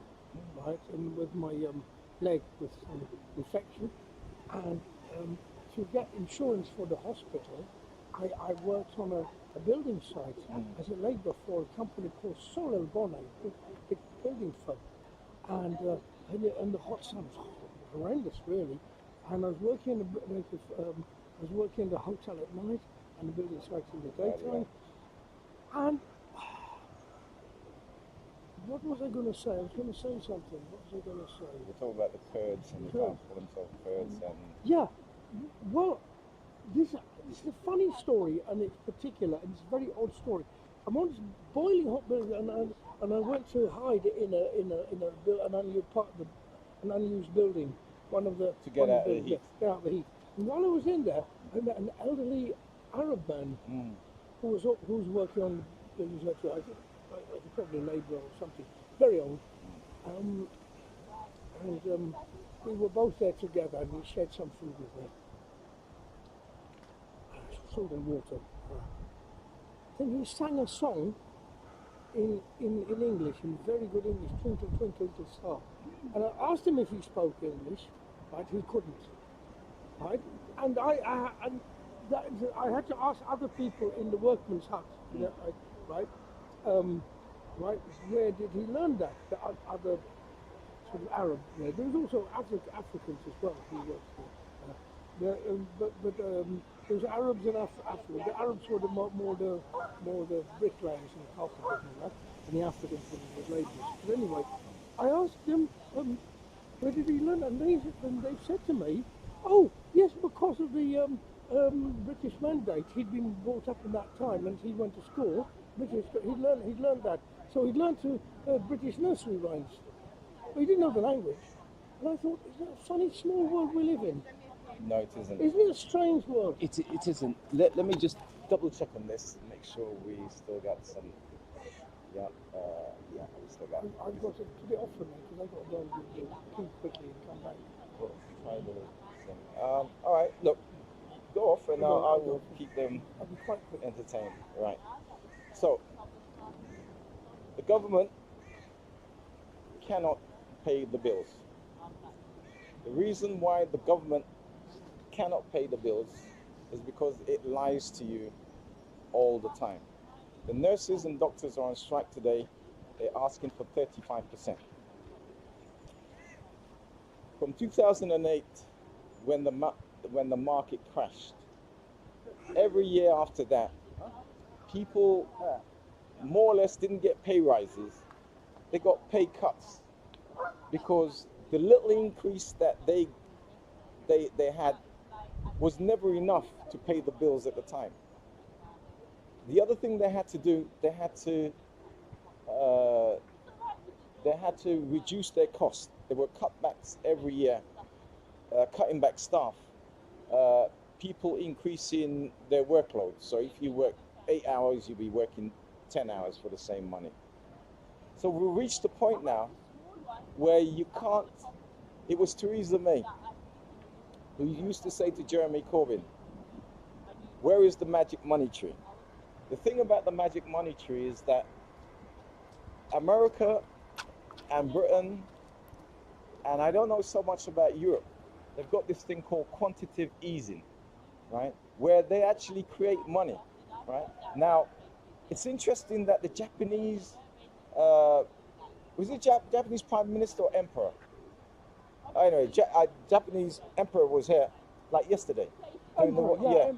right, and with my leg with some infection, and to get insurance for the hospital, I worked on a building site as a labourer for a company called Solel Bonnet, big building firm, and the hot sun was horrendous, really. And I was working in the hotel at night and the building site in the daytime. And what was I going to say? I was going to say something. What was I going to say? We're talking about the Kurds and the Kurds. call themselves Kurds and Yeah. Well, this is a funny story, and it's particular, and it's a very odd story. I'm on this boiling hot building, and I went to hide in an unused building, one of the To get one of out of the heat. Get out of the heat. And while I was in there, I met an elderly Arab man who was working on the buildings next to it. I think probably a labourer or something, very old. We were both there together, and he shared some food with me. Food and water. Then he sang a song in English, in very good English, Twinkle, Twinkle, Little Star. And I asked him if he spoke English, but he couldn't. Right? And I had to ask other people in the workman's hut, right? Right? Where did he learn that? The other sort of Arab. Yeah. There was also Africans as well who worked there. There was Arabs in Africa. The Arabs were more the bricklayers and carpenters and that, and the Africans were the labourers. But anyway, I asked them where did he learn, and they said to me, oh yes, because of the British mandate. He'd been brought up in that time, and he went to school. He'd learned that. So he'd learned to British nursery rhymes. But he didn't know the language. And I thought, is that a funny small world we live in? no, it isn't. Isn't it a strange world? It isn't. Let me just double check on this, make sure we still got some. Yeah, we still got. I've got to get off from there because I've got to go and do the key quickly and come back. Well, try a little thing. All right, look, go off, and I will keep them I'll be quite quick. entertained. Right. So, the government cannot pay the bills. The reason why the government cannot pay the bills is because it lies to you all the time. The nurses and doctors are on strike today. They're asking for 35%. From 2008, when the market crashed, every year after that, people more or less didn't get pay rises. They got pay cuts because the little increase that they had was never enough to pay the bills at the time. The other thing they had to do, they had to reduce their costs. There were cutbacks every year, cutting back staff, people increasing their workload. So if you work 8 hours, you'll be working 10 hours for the same money. So we reached the point now where you can't. It was Theresa May who used to say to Jeremy Corbyn, "Where is the magic money tree?" The thing about the magic money tree is that America and Britain, and I don't know so much about Europe, they've got this thing called quantitative easing, right? Where they actually create money, right? Now, it's interesting that the Japanese, was it Japanese Prime Minister or Emperor? Anyway, Japanese Emperor was here like yesterday. Emperor, yeah.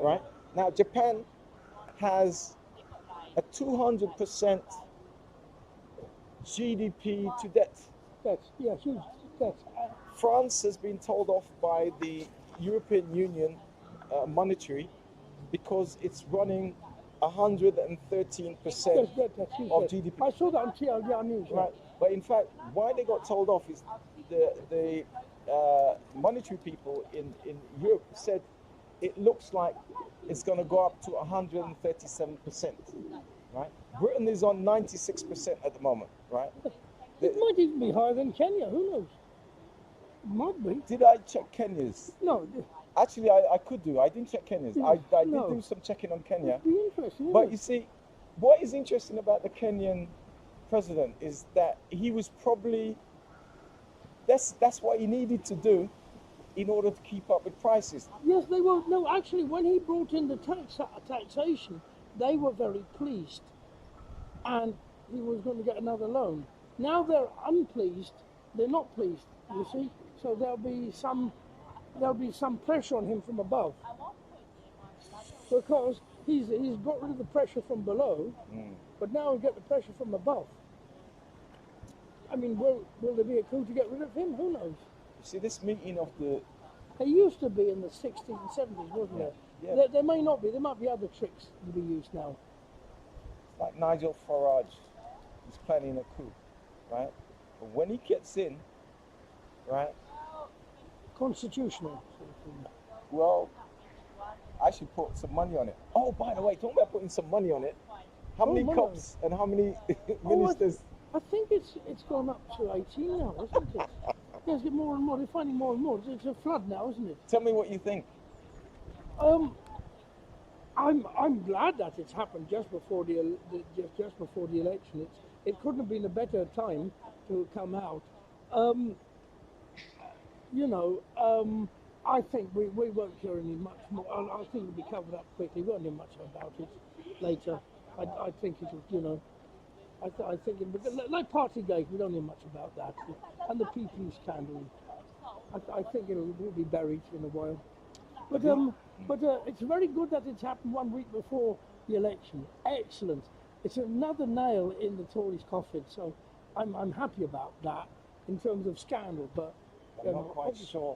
Right? Now, Japan has a 200% GDP to debt. Huge debt. France has been told off by the European Union monetary because it's running 113% of GDP. I saw that on TLDR News. Right, but in fact, why they got told off is the monetary people in Europe said it looks like it's going to go up to 137%. Right, Britain is on 96% at the moment. Right, it might even be higher than Kenya. Who knows? It might be. Did I check Kenya's? No. Actually, I could do. I didn't check Kenya's. I did do some checking on Kenya. It'd be interesting. But you see, what is interesting about the Kenyan president is that he was probably, that's what he needed to do in order to keep up with prices. Yes, they were. No, actually, when he brought in the taxation, they were very pleased, and he was going to get another loan. Now they're unpleased. They're not pleased. You see, so there'll be some pressure on him from above, because he's got rid of the pressure from below, but now we get the pressure from above. I mean, will there be a coup to get rid of him? Who knows? You see, this meeting of the... It used to be in the 60s and 70s, wasn't it? Yeah. There may not be. There might be other tricks to be used now. It's like Nigel Farage. He's planning a coup, right? But when he gets in, right? Constitutional. Well, I should put some money on it. Oh, by the way, talking about putting some money on it, how many cops and how many ministers? I think it's gone up to 18 now, isn't it? Yes, get more and more. They're finding more and more. It's a flood now, isn't it? Tell me what you think. I'm glad that it's happened just before the election. It couldn't have been a better time to come out. I think we won't hear any much more. I think it'll be covered up quickly. We won't hear much about it later. I think it'll, I think like Partygate, we don't hear much about that. And the PP scandal, I think it will be buried in a while. But it's very good that it's happened 1 week before the election. Excellent. It's another nail in the Tories' coffin. So I'm happy about that in terms of scandal. But I'm not quite sure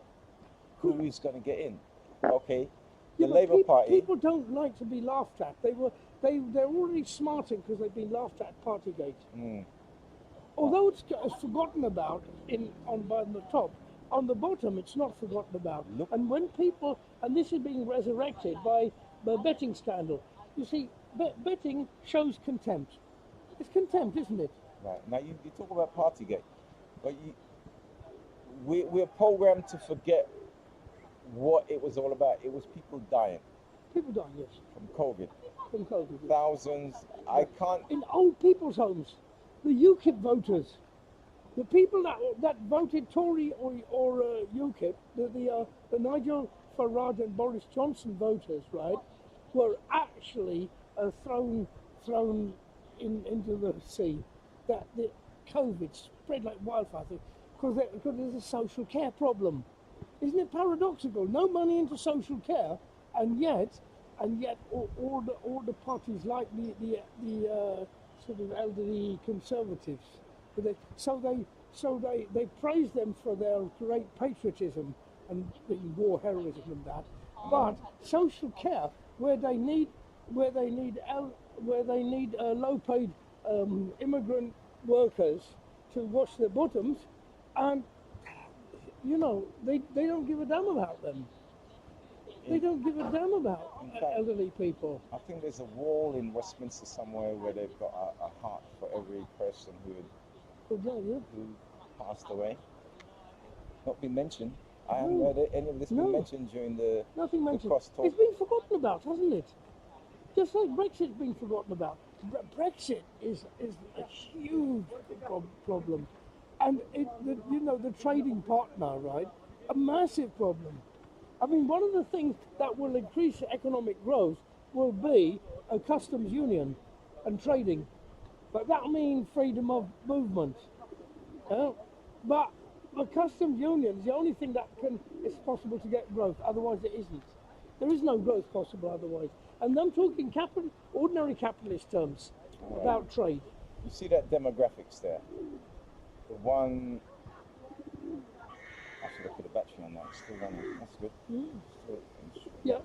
who is going to get in. Okay, the Labour Party. People don't like to be laughed at. They're already smarting because they've been laughed at Partygate. Although it's forgotten about by the top, on the bottom it's not forgotten about. And when people, and this is being resurrected by the betting scandal. You see, betting shows contempt. It's contempt, isn't it? Right. Now you talk about Partygate, but we're programmed to forget what it was all about. It was people dying. People dying, yes. From COVID. From COVID. Yes. Thousands. I can't. In old people's homes, the UKIP voters, the people that voted Tory or UKIP, the Nigel Farage and Boris Johnson voters, right, were actually thrown into the sea, that the COVID spread like wildfire because there's a social care problem. Isn't it paradoxical? No money into social care, and yet all the parties like the sort of elderly conservatives, they praise them for their great patriotism and the war heroism and that, but social care where they need low-paid immigrant workers to wash their bottoms, and they don't give a damn about them. They don't give a damn about elderly people. I think there's a wall in Westminster somewhere where they've got a heart for every person who passed away. Not been mentioned. I haven't heard any of this been mentioned during the crosstalk. It's been forgotten about, hasn't it? Just like Brexit's been forgotten about. Brexit is a huge problem, and the trading partner, right? A massive problem. I mean, one of the things that will increase economic growth will be a customs union and trading, but that means freedom of movement. But a customs union is the only thing that is possible to get growth. Otherwise, it isn't. There is no growth possible otherwise. And I'm talking ordinary capitalist terms about trade. You see that demographics there? The one. I should have put a battery on that. It's still running. That's good. Yeah.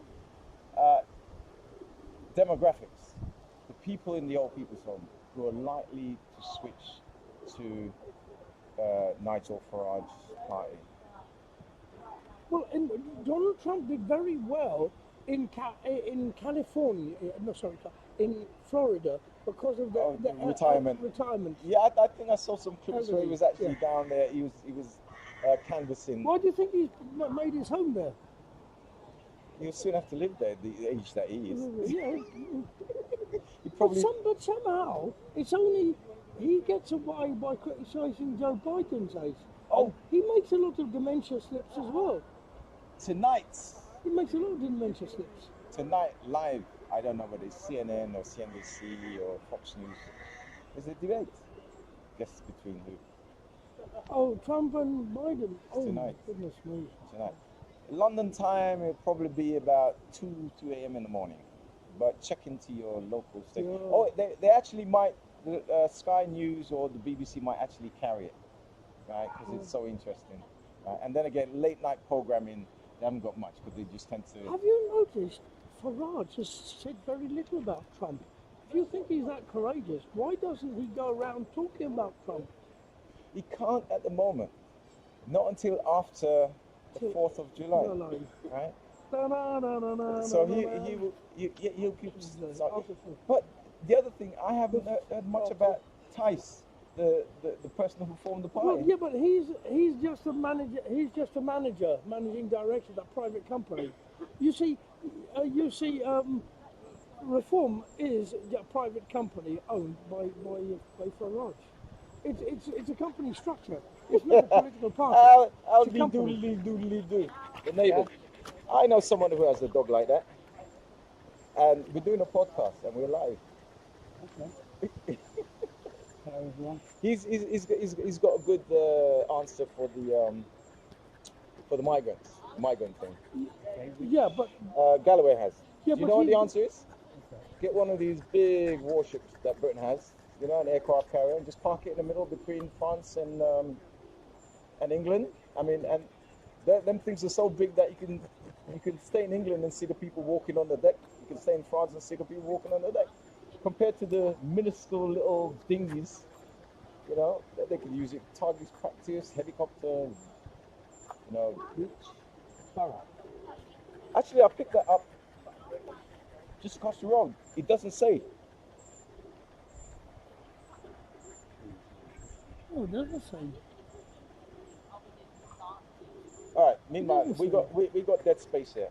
Demographics. The people in the old people's home who are likely to switch to Nigel Farage's party. Well, Donald Trump did very well in California. In Florida because of the retirement. Yeah, I think I saw some clips where he was actually down there. He was canvassing. Why do you think he's made his home there? He'll soon have to live there at the age that he is. Yeah. He probably. But somehow it's only he gets away by criticising Joe Biden's age. Oh, he makes a lot of dementia slips as well. Tonight. He makes a lot of dementia slips. Tonight, live, I don't know whether it's CNN or CNBC or Fox News, there's a debate. Guess between who? Oh, Trump and Biden. Oh, tonight. Goodness me. Tonight. London time, it'll probably be about 2 a.m. in the morning. But check into your local station. Yeah. Oh, they actually might, Sky News or the BBC might actually carry it, right? Because it's so interesting. Right? And then again, late night programming, they haven't got much because they just tend to... Have you noticed Farage has said very little about Trump? If you think he's that courageous, why doesn't he go around talking about Trump? He can't at the moment. Not until after the 4th of July, right? So he'll keep... But the other thing, I haven't heard much about Tice, the person who formed the party. Well, yeah, but he's just a manager. He's just a managing director of that private company. You see, Reform is a private company owned by Farage. It's a company structure. It's not a political party. I'll doodly-doodly-doo. The neighbour. Yeah. I know someone who has a dog like that. And we're doing a podcast and we're live. Okay. He's got a good answer for the migrant thing. Yeah, but Galloway has. Yeah, do you know what the answer is? Okay. Get one of these big warships that Britain has, an aircraft carrier, and just park it in the middle between France and England. I mean, and them things are so big that you can stay in England and see the people walking on the deck. You can stay in France and see the people walking on the deck. Compared to the minuscule little dinghies, that they could use it. Targets practice, helicopter, Actually, I picked that up just across the road. It doesn't say. Oh, it doesn't say. All right. Meanwhile, we got dead space here.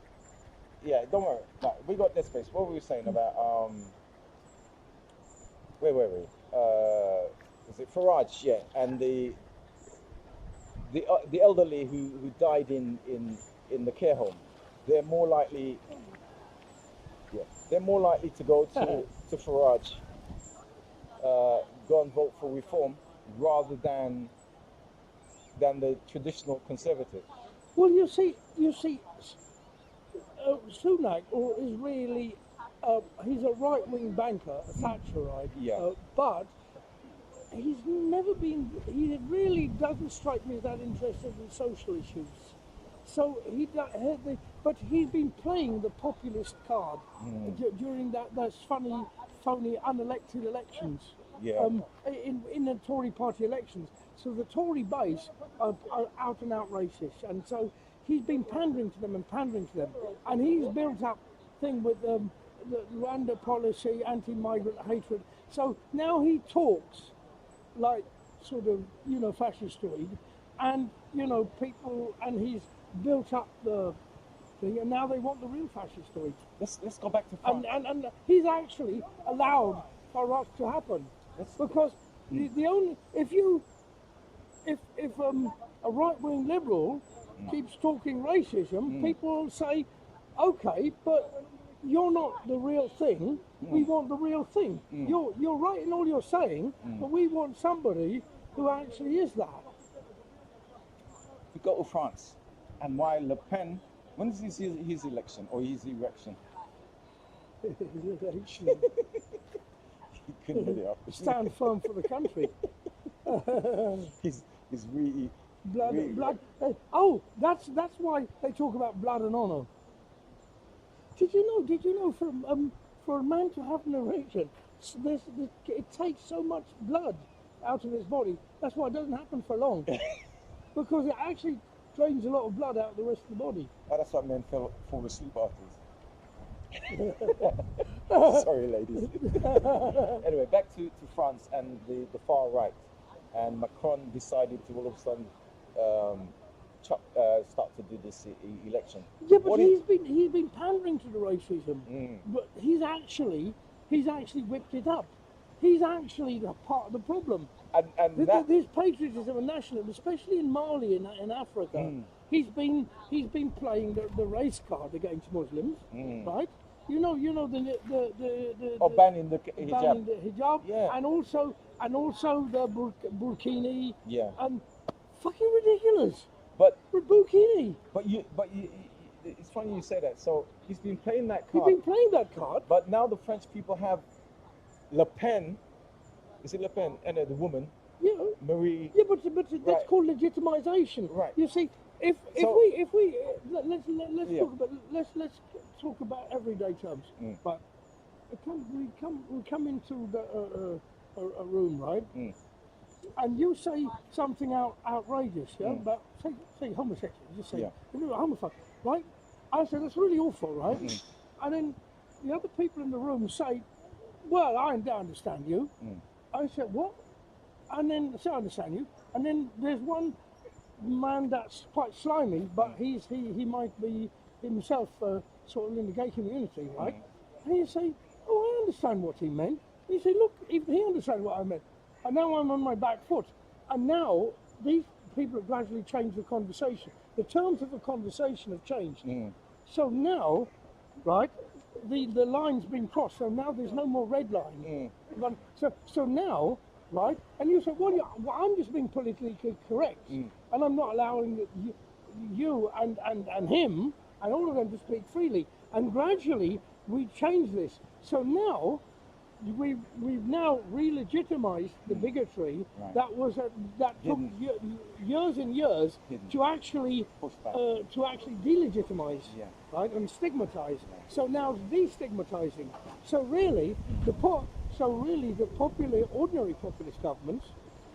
Yeah, don't worry. No, we got dead space. What were we saying about where were we? Was it Farage? Yeah, and the elderly who died in the care home. they're more likely, they're more likely to go to Farage, go and vote for reform rather than the traditional conservative. Well, you see, Sunak is really, he's a right-wing banker, a Thatcherite, Yeah. but he's never been, he really doesn't strike me as that interested in social issues. So but he's been playing the populist card during those phony unelected elections. Yeah. In the Tory party elections. So the Tory base are out and out racist, and so he's been pandering to them, and he's built up thing with the Rwanda policy, anti-migrant hatred. So now he talks like sort of fascistoid, and people, and he's built up the thing, and now they want the real fascistoid. Let's go back to France. And he's actually allowed for us to happen. Because the only if a right-wing liberal keeps talking racism, people will say, okay, but you're not the real thing. We want the real thing. You're right in all you're saying, but we want somebody who actually is that. We go to France, and while Le Pen, when is his election or his erection? His election. He couldn't get it up. Stand firm for the country. He's really blood. Oh, that's why they talk about blood and honor. Did you know for a man to have an erection, it takes so much blood out of his body. That's why it doesn't happen for long, because it actually drains a lot of blood out of the rest of the body. Oh, that's why men fall asleep afterwards. Sorry, ladies. Anyway, back to France and the far right, and Macron decided to all of a sudden start to do this election. Yeah, but he's been pandering to the racism, but he's actually whipped it up. He's actually the part of the problem. And this patriotism and nationalism, especially in Mali in Africa, he's been playing the race card against Muslims, right? You know the banning the hijab. Banning the hijab, yeah, and also the burkini, yeah, and fucking ridiculous. But burkini. But it's funny you say that. So he's been playing that card. He's been playing that card. But now the French people have Le Pen. Is it Le Pen? And the woman. Yeah. Marie. Yeah, but that's called legitimization. Right. You see, let's talk about everyday terms. But we come into a room, right? And you say something outrageous, yeah, about say homosexual. Just say homophobe, right? I say that's really awful, right? And then the other people in the room say, "Well, I understand you." I said, "What?" And then I understand you. And then there's one man that's quite slimy, but he might be himself sort of in the gay community, right? And you say, "Oh, I understand what he meant." And you say, "Look, even he understands what I meant." And now I'm on my back foot. And now these people have gradually changed the conversation. The terms of the conversation have changed. So now, right, the line's been crossed. So now there's no more red line. So now, right, and you say, well, I'm just being politically correct. And I'm not allowing you and him and all of them to speak freely. And gradually we change this. So now, we've now re-legitimized the bigotry that took years and years to actually delegitimize, right, and stigmatize. So now it's destigmatizing. So really, the ordinary populist governments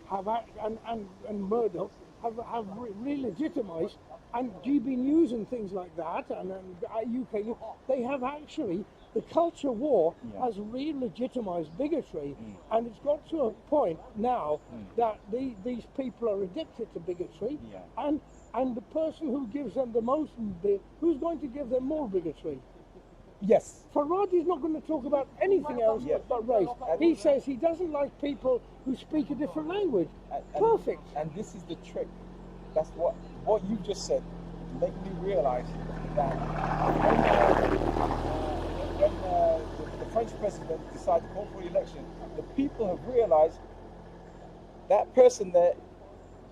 have and Murdoch have re-legitimized, and GB News and things like that, and UK, they have actually. The culture war has re-legitimized bigotry, and it's got to a point now that these people are addicted to bigotry, and the person who gives them the most, who's going to give them more bigotry? Yes. Farage is not going to talk about anything else but race. He says he doesn't like people who speak a different language. Perfect. And this is the trick. That's what you just said. Make me realize that when the French president decided to call for the election, the people have realized that person there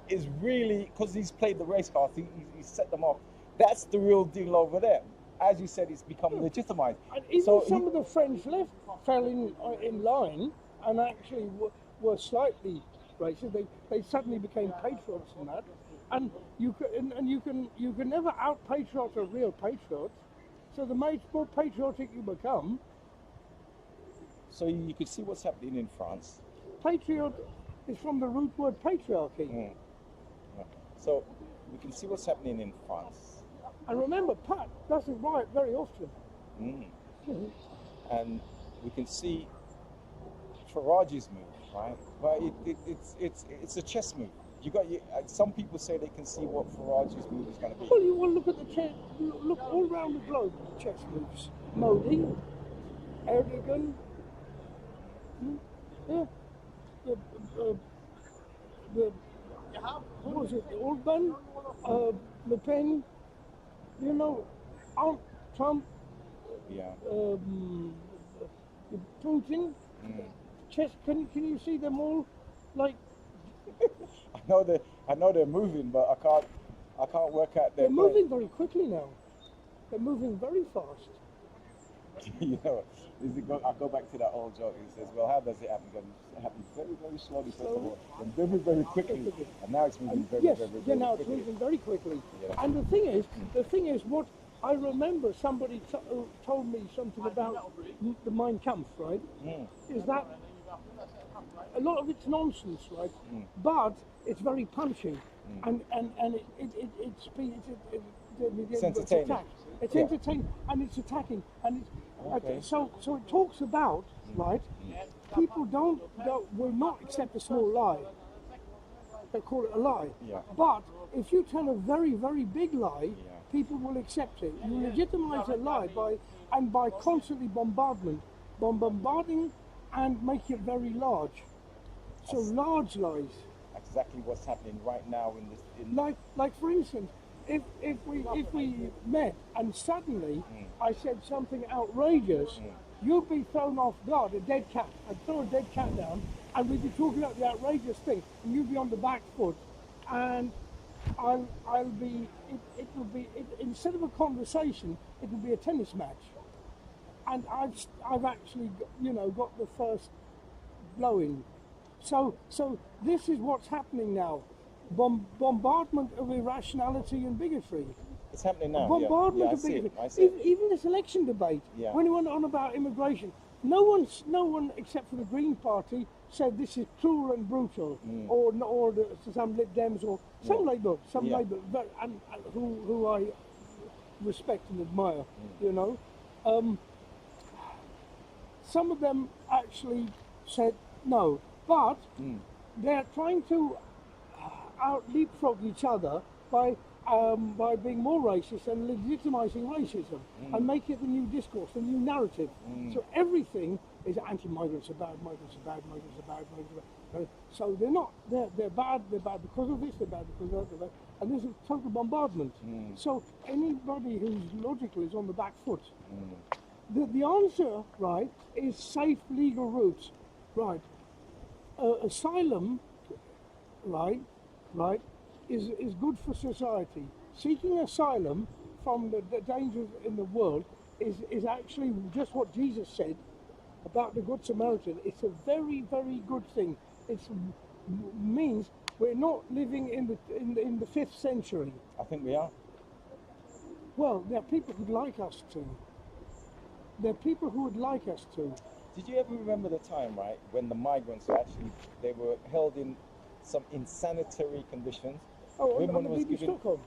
is really, because he's played the race card, he set them off. That's the real deal over there. As you said, it's become legitimized. And even So some of the French left fell in line and actually were slightly racist. They suddenly became patriots and that. And you can never out patriot a real patriot. So the more patriotic you become, so you could see what's happening in France. patriot is from the root word patriarchy. Mm. Yeah. So we can see what's happening in France. And remember, Pat doesn't riot very often. Mm. And we can see Farage's move, right? But it's a chess move. Some people say they can see what Farage's move is going to be. Well, you want to look at the chess, look all around the globe, chess moves. Modi, Erdogan, yeah, what was it, Orban, Le Pen, you know, Trump, Yeah. Putin. Chess, can you see them all? Like, I know they're moving, but I can't work out their they're moving very quickly now. They're moving very fast. You know, I go back to that old joke. It says, well, how does it happen? It happens very, very slowly, first of all, and very, very quickly. And now it's moving very, Yes, very, very, yeah, now it's quickly. moving very quickly. Yeah. And the thing is, what I remember somebody told me something about the Mein Kampf, right? Is that a lot of it's nonsense, right? But it's very punching, and It's entertaining. attack. It's Yeah. entertaining, and it's attacking, and it's Okay. so it talks about right. People will not accept a small lie. They call it a lie. Yeah. But if you tell a very, very big lie, Yeah. people will accept it. You legitimize a lie by constantly bombarding and make it very large. So large lies. Exactly what's happening right now in this. Like for instance, if we met and suddenly I said something outrageous, you'd be thrown off guard. A dead cat. I'd throw a dead cat down, and we'd be talking about the outrageous thing, and you'd be on the back foot, and I'll be. It will be instead of a conversation, it will be a tennis match, and I've actually got the first blow in. So this is what's happening now. Bombardment of irrationality and bigotry. It's happening now. Bombardment I of see bigotry. it. I see it. Even this election debate, Yeah. when it went on about immigration, no one except for the Green Party said this is cruel and brutal, or some Lib Dems or some Labour, and who I respect and admire. Some of them actually said no, but they're trying to leapfrog each other by being more racist and legitimizing racism and make it the new discourse, the new narrative. So everything is anti-migrants are bad, migrants are bad, migrants are bad, migrants are bad. So they're not. They're bad because of this. They're bad because of that. And there's a total bombardment. So anybody who's logical is on the back foot. The answer, right, is safe legal routes, right. Asylum, right, is good for society. Seeking asylum from the dangers in the world is actually just what Jesus said about the Good Samaritan. It's a very, very good thing. It means we're not living in the 5th century. I think we are. Well, there are people who'd like us to. There are people who would like us to. Did you ever remember the time, right, when the migrants they were held in some insanitary conditions? Oh, Women on the was BBC given- Stockholm.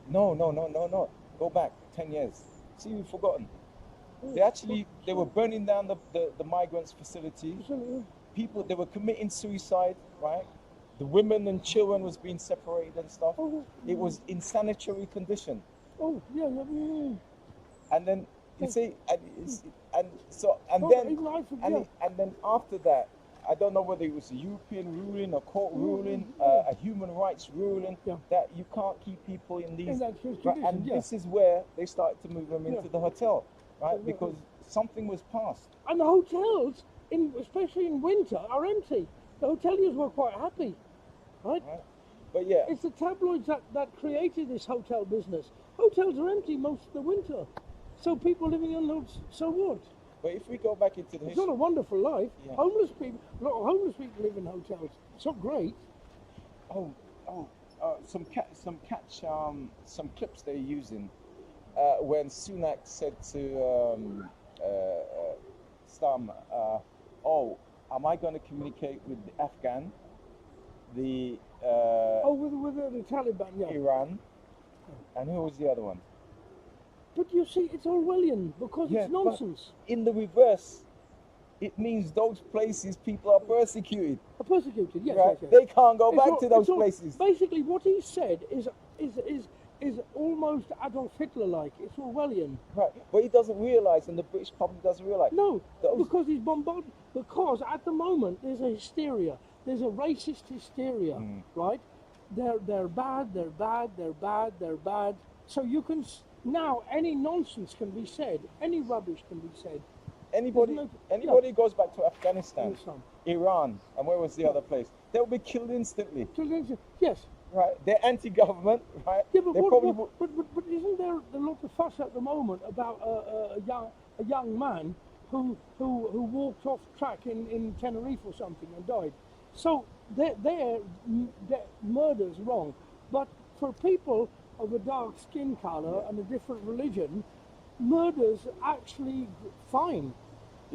No. Go back 10 years. See, we've forgotten. They were burning down the migrants' facilities. People, they were committing suicide, right? The women and children was being separated and stuff. It was insanitary condition. Oh, yeah. And then you see, and then Even I forget. and then after that, I don't know whether it was a European ruling, a court ruling, a human rights ruling, that you can't keep people in these. And this is where they started to move them into the hotel, right? Because something was passed. And the hotels, especially in winter, are empty. The hoteliers were quite happy, right? But yeah, it's the tabloids that created this hotel business. Hotels are empty most of the winter, so people living in those. So what? But if we go back into the history, it's not a wonderful life. Yeah. Homeless people, a lot of homeless people live in hotels. It's not great. Some clips they're using when Sunak said to Starmer, am I going to communicate with the Afghan, with the Taliban, yeah. Iran, and who was the other one? But you see, it's Orwellian because it's nonsense. In the reverse, it means those places people are persecuted. Are persecuted, yes, right? yes. They can't go back to those places. Basically, what he said is almost Adolf Hitler-like. It's Orwellian. Right, but he doesn't realise, and the British public doesn't realise. No, because he's bombarded. Because at the moment there's a hysteria. There's a racist hysteria, right? They're bad. They're bad. They're bad. They're bad. So you can now any nonsense can be said. Any rubbish can be said. Anybody who goes back to Afghanistan, Iran, and where was the other place? They'll be killed instantly. Yes. Right. They're anti-government, right? Yeah, but isn't there a lot of fuss at the moment about a young man who walked off track in Tenerife or something and died? So their murder's wrong, but for people of a dark skin color and a different religion, murder's actually fine.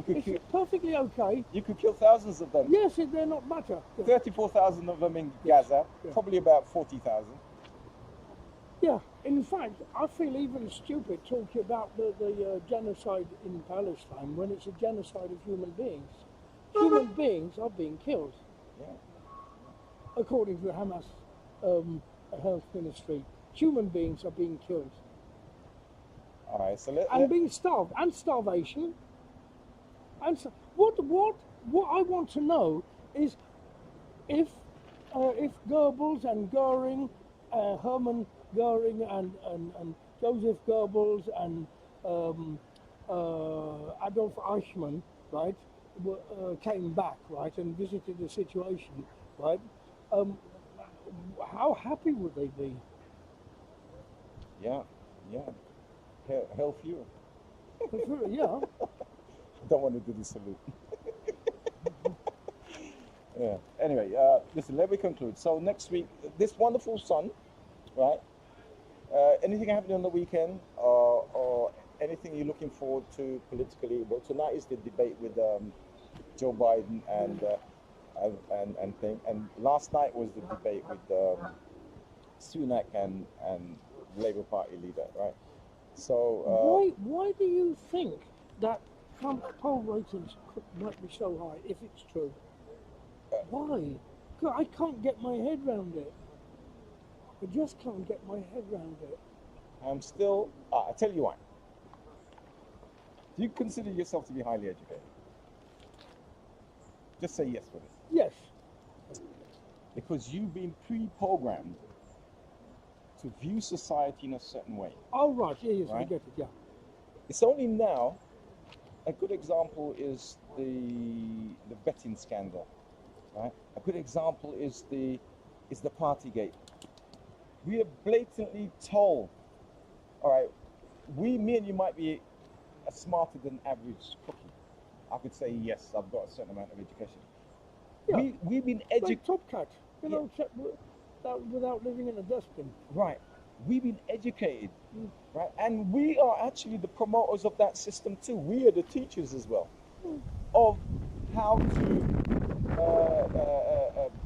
It's perfectly okay. You could kill thousands of them. Yes, they're not matter. 34,000 of them in Gaza, probably about 40,000. Yeah, in fact, I feel even stupid talking about the genocide in Palestine when it's a genocide of human beings. Human beings are being killed. Yeah. According to the Hamas health ministry, human beings are being killed. All right, so being starved, and starvation. And so, what I want to know is if Goebbels and Goering, Hermann Goering and Joseph Goebbels and Adolf Eichmann, right, came back, right, and visited the situation, right, how happy would they be? Yeah. Hell fewer. Yeah. I don't want to do the salute. Yeah. Anyway, listen, let me conclude. So next week, this wonderful sun, right? Anything happening on the weekend or anything you're looking forward to politically? Well, tonight is the debate with Joe Biden and thing. And last night was the debate with Sunak and Labour Party leader, right? So why do you think that Trump's poll ratings might be so high if it's true? Why? I can't get my head around it. I just can't get my head around it. I'm still. I tell you why. Do you consider yourself to be highly educated? Just say yes for this. Yes. Because you've been pre-programmed to view society in a certain way. Oh, right. Yes, right? I get it, yeah. It's only now, a good example is the betting scandal, right? A good example is the Partygate. We are blatantly told, all right, me and you might be a smarter than average cookie. I could say, yes, I've got a certain amount of education. Yeah. We've been educated. Like Top Cat, without living in a dustbin. Right. We've been educated, right? And we are actually the promoters of that system too. We are the teachers as well of how to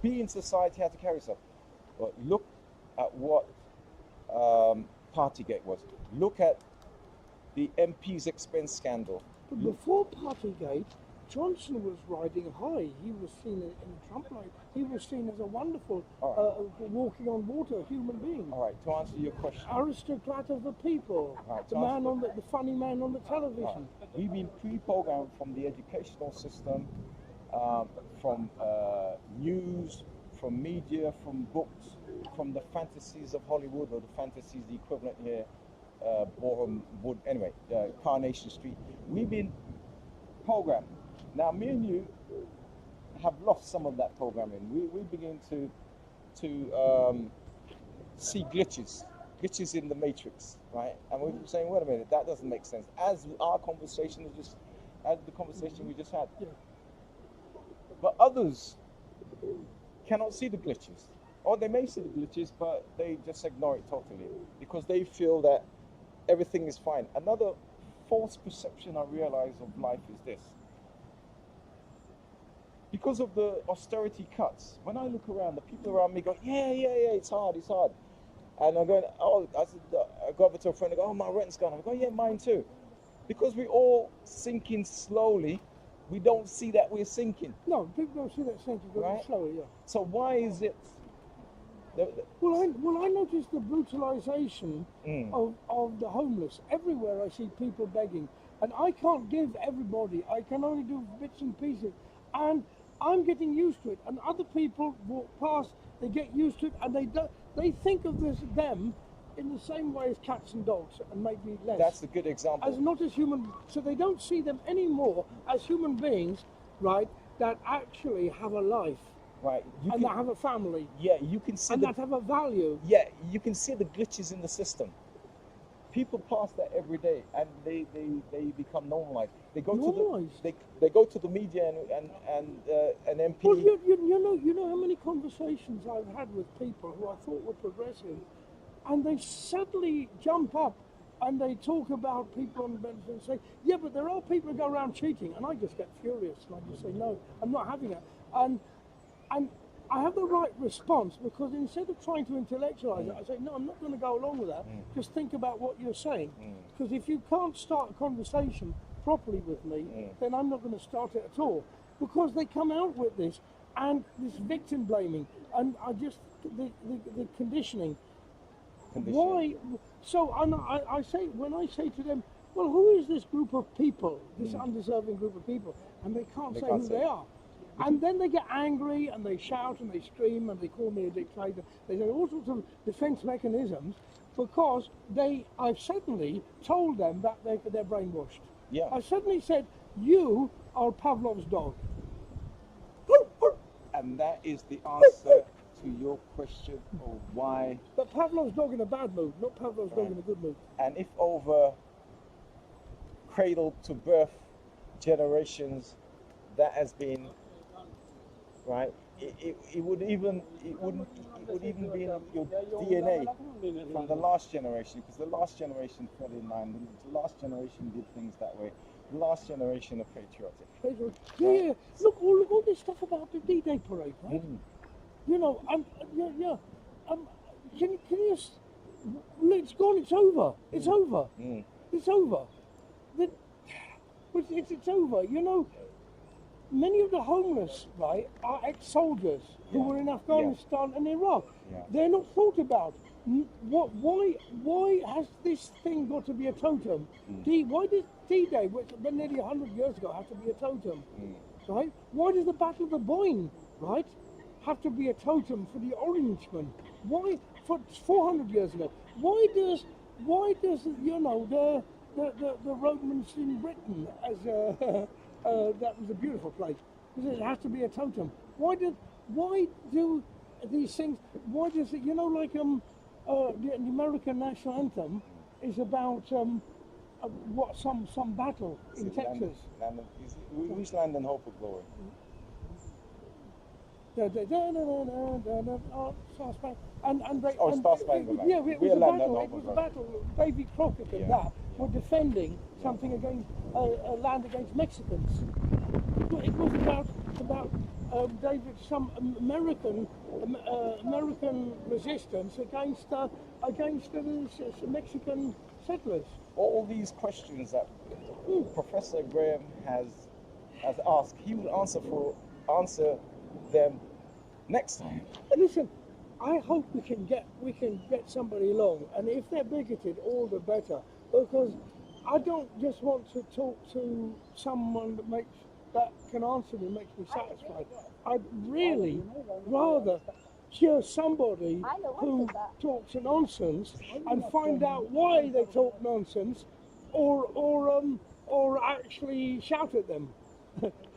be in society, how to carry yourself. But look at what Partygate was. Look at the MP's expense scandal. But before Partygate, Johnson was riding high. He was seen in Trump life. He was seen as a wonderful, walking on water human being. All right, to answer your question. Aristocrat of the people. Right, the funny man on the television. Right. We've been pre-programmed from the educational system from news, from media, from books, from the fantasies of Hollywood, or the fantasies, the equivalent here, Boreham Wood, anyway, Carnation Street. We've been programmed. Now, me and you have lost some of that programming. We begin to see glitches in the matrix, right? And we're saying, wait a minute, that doesn't make sense. As our conversation is just, as the conversation we just had. Yeah. But others cannot see the glitches. Or they may see the glitches, but they just ignore it totally because they feel that everything is fine. Another false perception I realize of life is this. Because of the austerity cuts, when I look around, the people around me go, yeah, it's hard. And I'm going, I go over to a friend and go, oh, my rent's gone. I go, yeah, mine too. Because we're all sinking slowly, we don't see that we're sinking. No, people don't see that sinking very Right? slowly, yeah. So why is it? Well, I noticed the brutalisation of the homeless. Everywhere I see people begging. And I can't give everybody. I can only do bits and pieces. And I'm getting used to it. And other people walk past, they get used to it, and they think of them in the same way as cats and dogs, and maybe less. That's a good example. As not as human, so they don't see them anymore as human beings, right, that actually have a life. Right. And that have a family. Yeah, you can see and that have a value. Yeah, you can see the glitches in the system. People pass that every day, and they become normalized. They go Normalized? to they go to the media and an MP. Well, you know how many conversations I've had with people who I thought were progressive, and they suddenly jump up and they talk about people on the bench and say, yeah, but there are people who go around cheating, and I just get furious and I just say, no, I'm not having it. And I have the right response, because instead of trying to intellectualize it, I say, no, I'm not going to go along with that. Just think about what you're saying. Because if you can't start a conversation properly with me, then I'm not going to start it at all. Because they come out with this, and this victim blaming, and the conditioning. Why? So I say, when I say to them, well, who is this group of people, this undeserving group of people? And they can't say who they are. And then they get angry and they shout and they scream and they call me a dictator. They say all sorts of defense mechanisms because I've suddenly told them that they're brainwashed. Yeah. I suddenly said, you are Pavlov's dog. And that is the answer to your question of why. But Pavlov's dog in a bad mood, not Pavlov's dog in a good mood. And if over cradle to birth generations that has been right, it would even be in your DNA from the last generation, because the last generation fell in line. The last generation did things that way. The last generation are patriotic. Yeah. Look all this stuff about the D-Day parade, right? You know, can you it's gone, it's over. It's over. It's over. It's over. You know, many of the homeless, right, are ex-soldiers who were in Afghanistan and Iraq. They're not thought about. Why has this thing got to be a totem? Why does D-Day, which been nearly 100 years ago, have to be a totem? Right? Why does the Battle of the Boyne, right, have to be a totem for the Orangemen? Why, for 400 years ago? Why does you know, the Romans in Britain as that was a beautiful place? It has to be a totem. Why do these things? Why does it? You know, like the American national anthem is about what some battle in Texas. Which land and hope of glory? Star Spangled Banner. Yeah, it was a battle. It was a battle. Davy Crockett and that were defending something against land against Mexicans. It was about some American resistance against the Mexican settlers. All these questions that Professor Graham has asked, he will answer them next time. Listen, I hope we can get somebody along, and if they're bigoted, all the better. Because I don't just want to talk to someone that makes that can answer me makes me satisfied. I'd really rather hear somebody who talks nonsense and find out why they talk nonsense, or actually shout at them.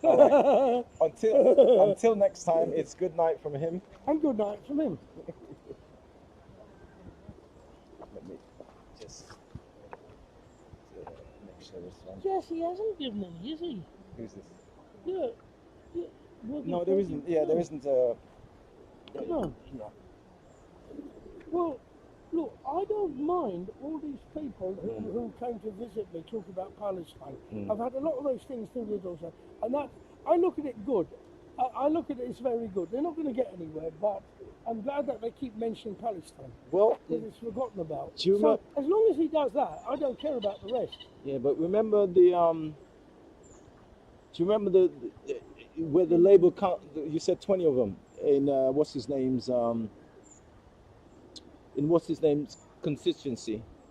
All right. Until next time, it's good night from him. And good night from him. Let me just make sure this one. Yes, he hasn't given any, is he? Who's this? Yeah. No, there isn't. Yeah, there isn't a. No. No. Well, look, I don't mind all these people who came to visit me talk about Palestine. I've had a lot of those things through with also, and that I look at it good. I look at it as very good. They're not going to get anywhere, but I'm glad that they keep mentioning Palestine. Well, because it's forgotten about. Do you So as long as he does that, I don't care about the rest. Yeah, but remember the do you remember the where the Labour count? You said 20 of them in what's his name's constituency.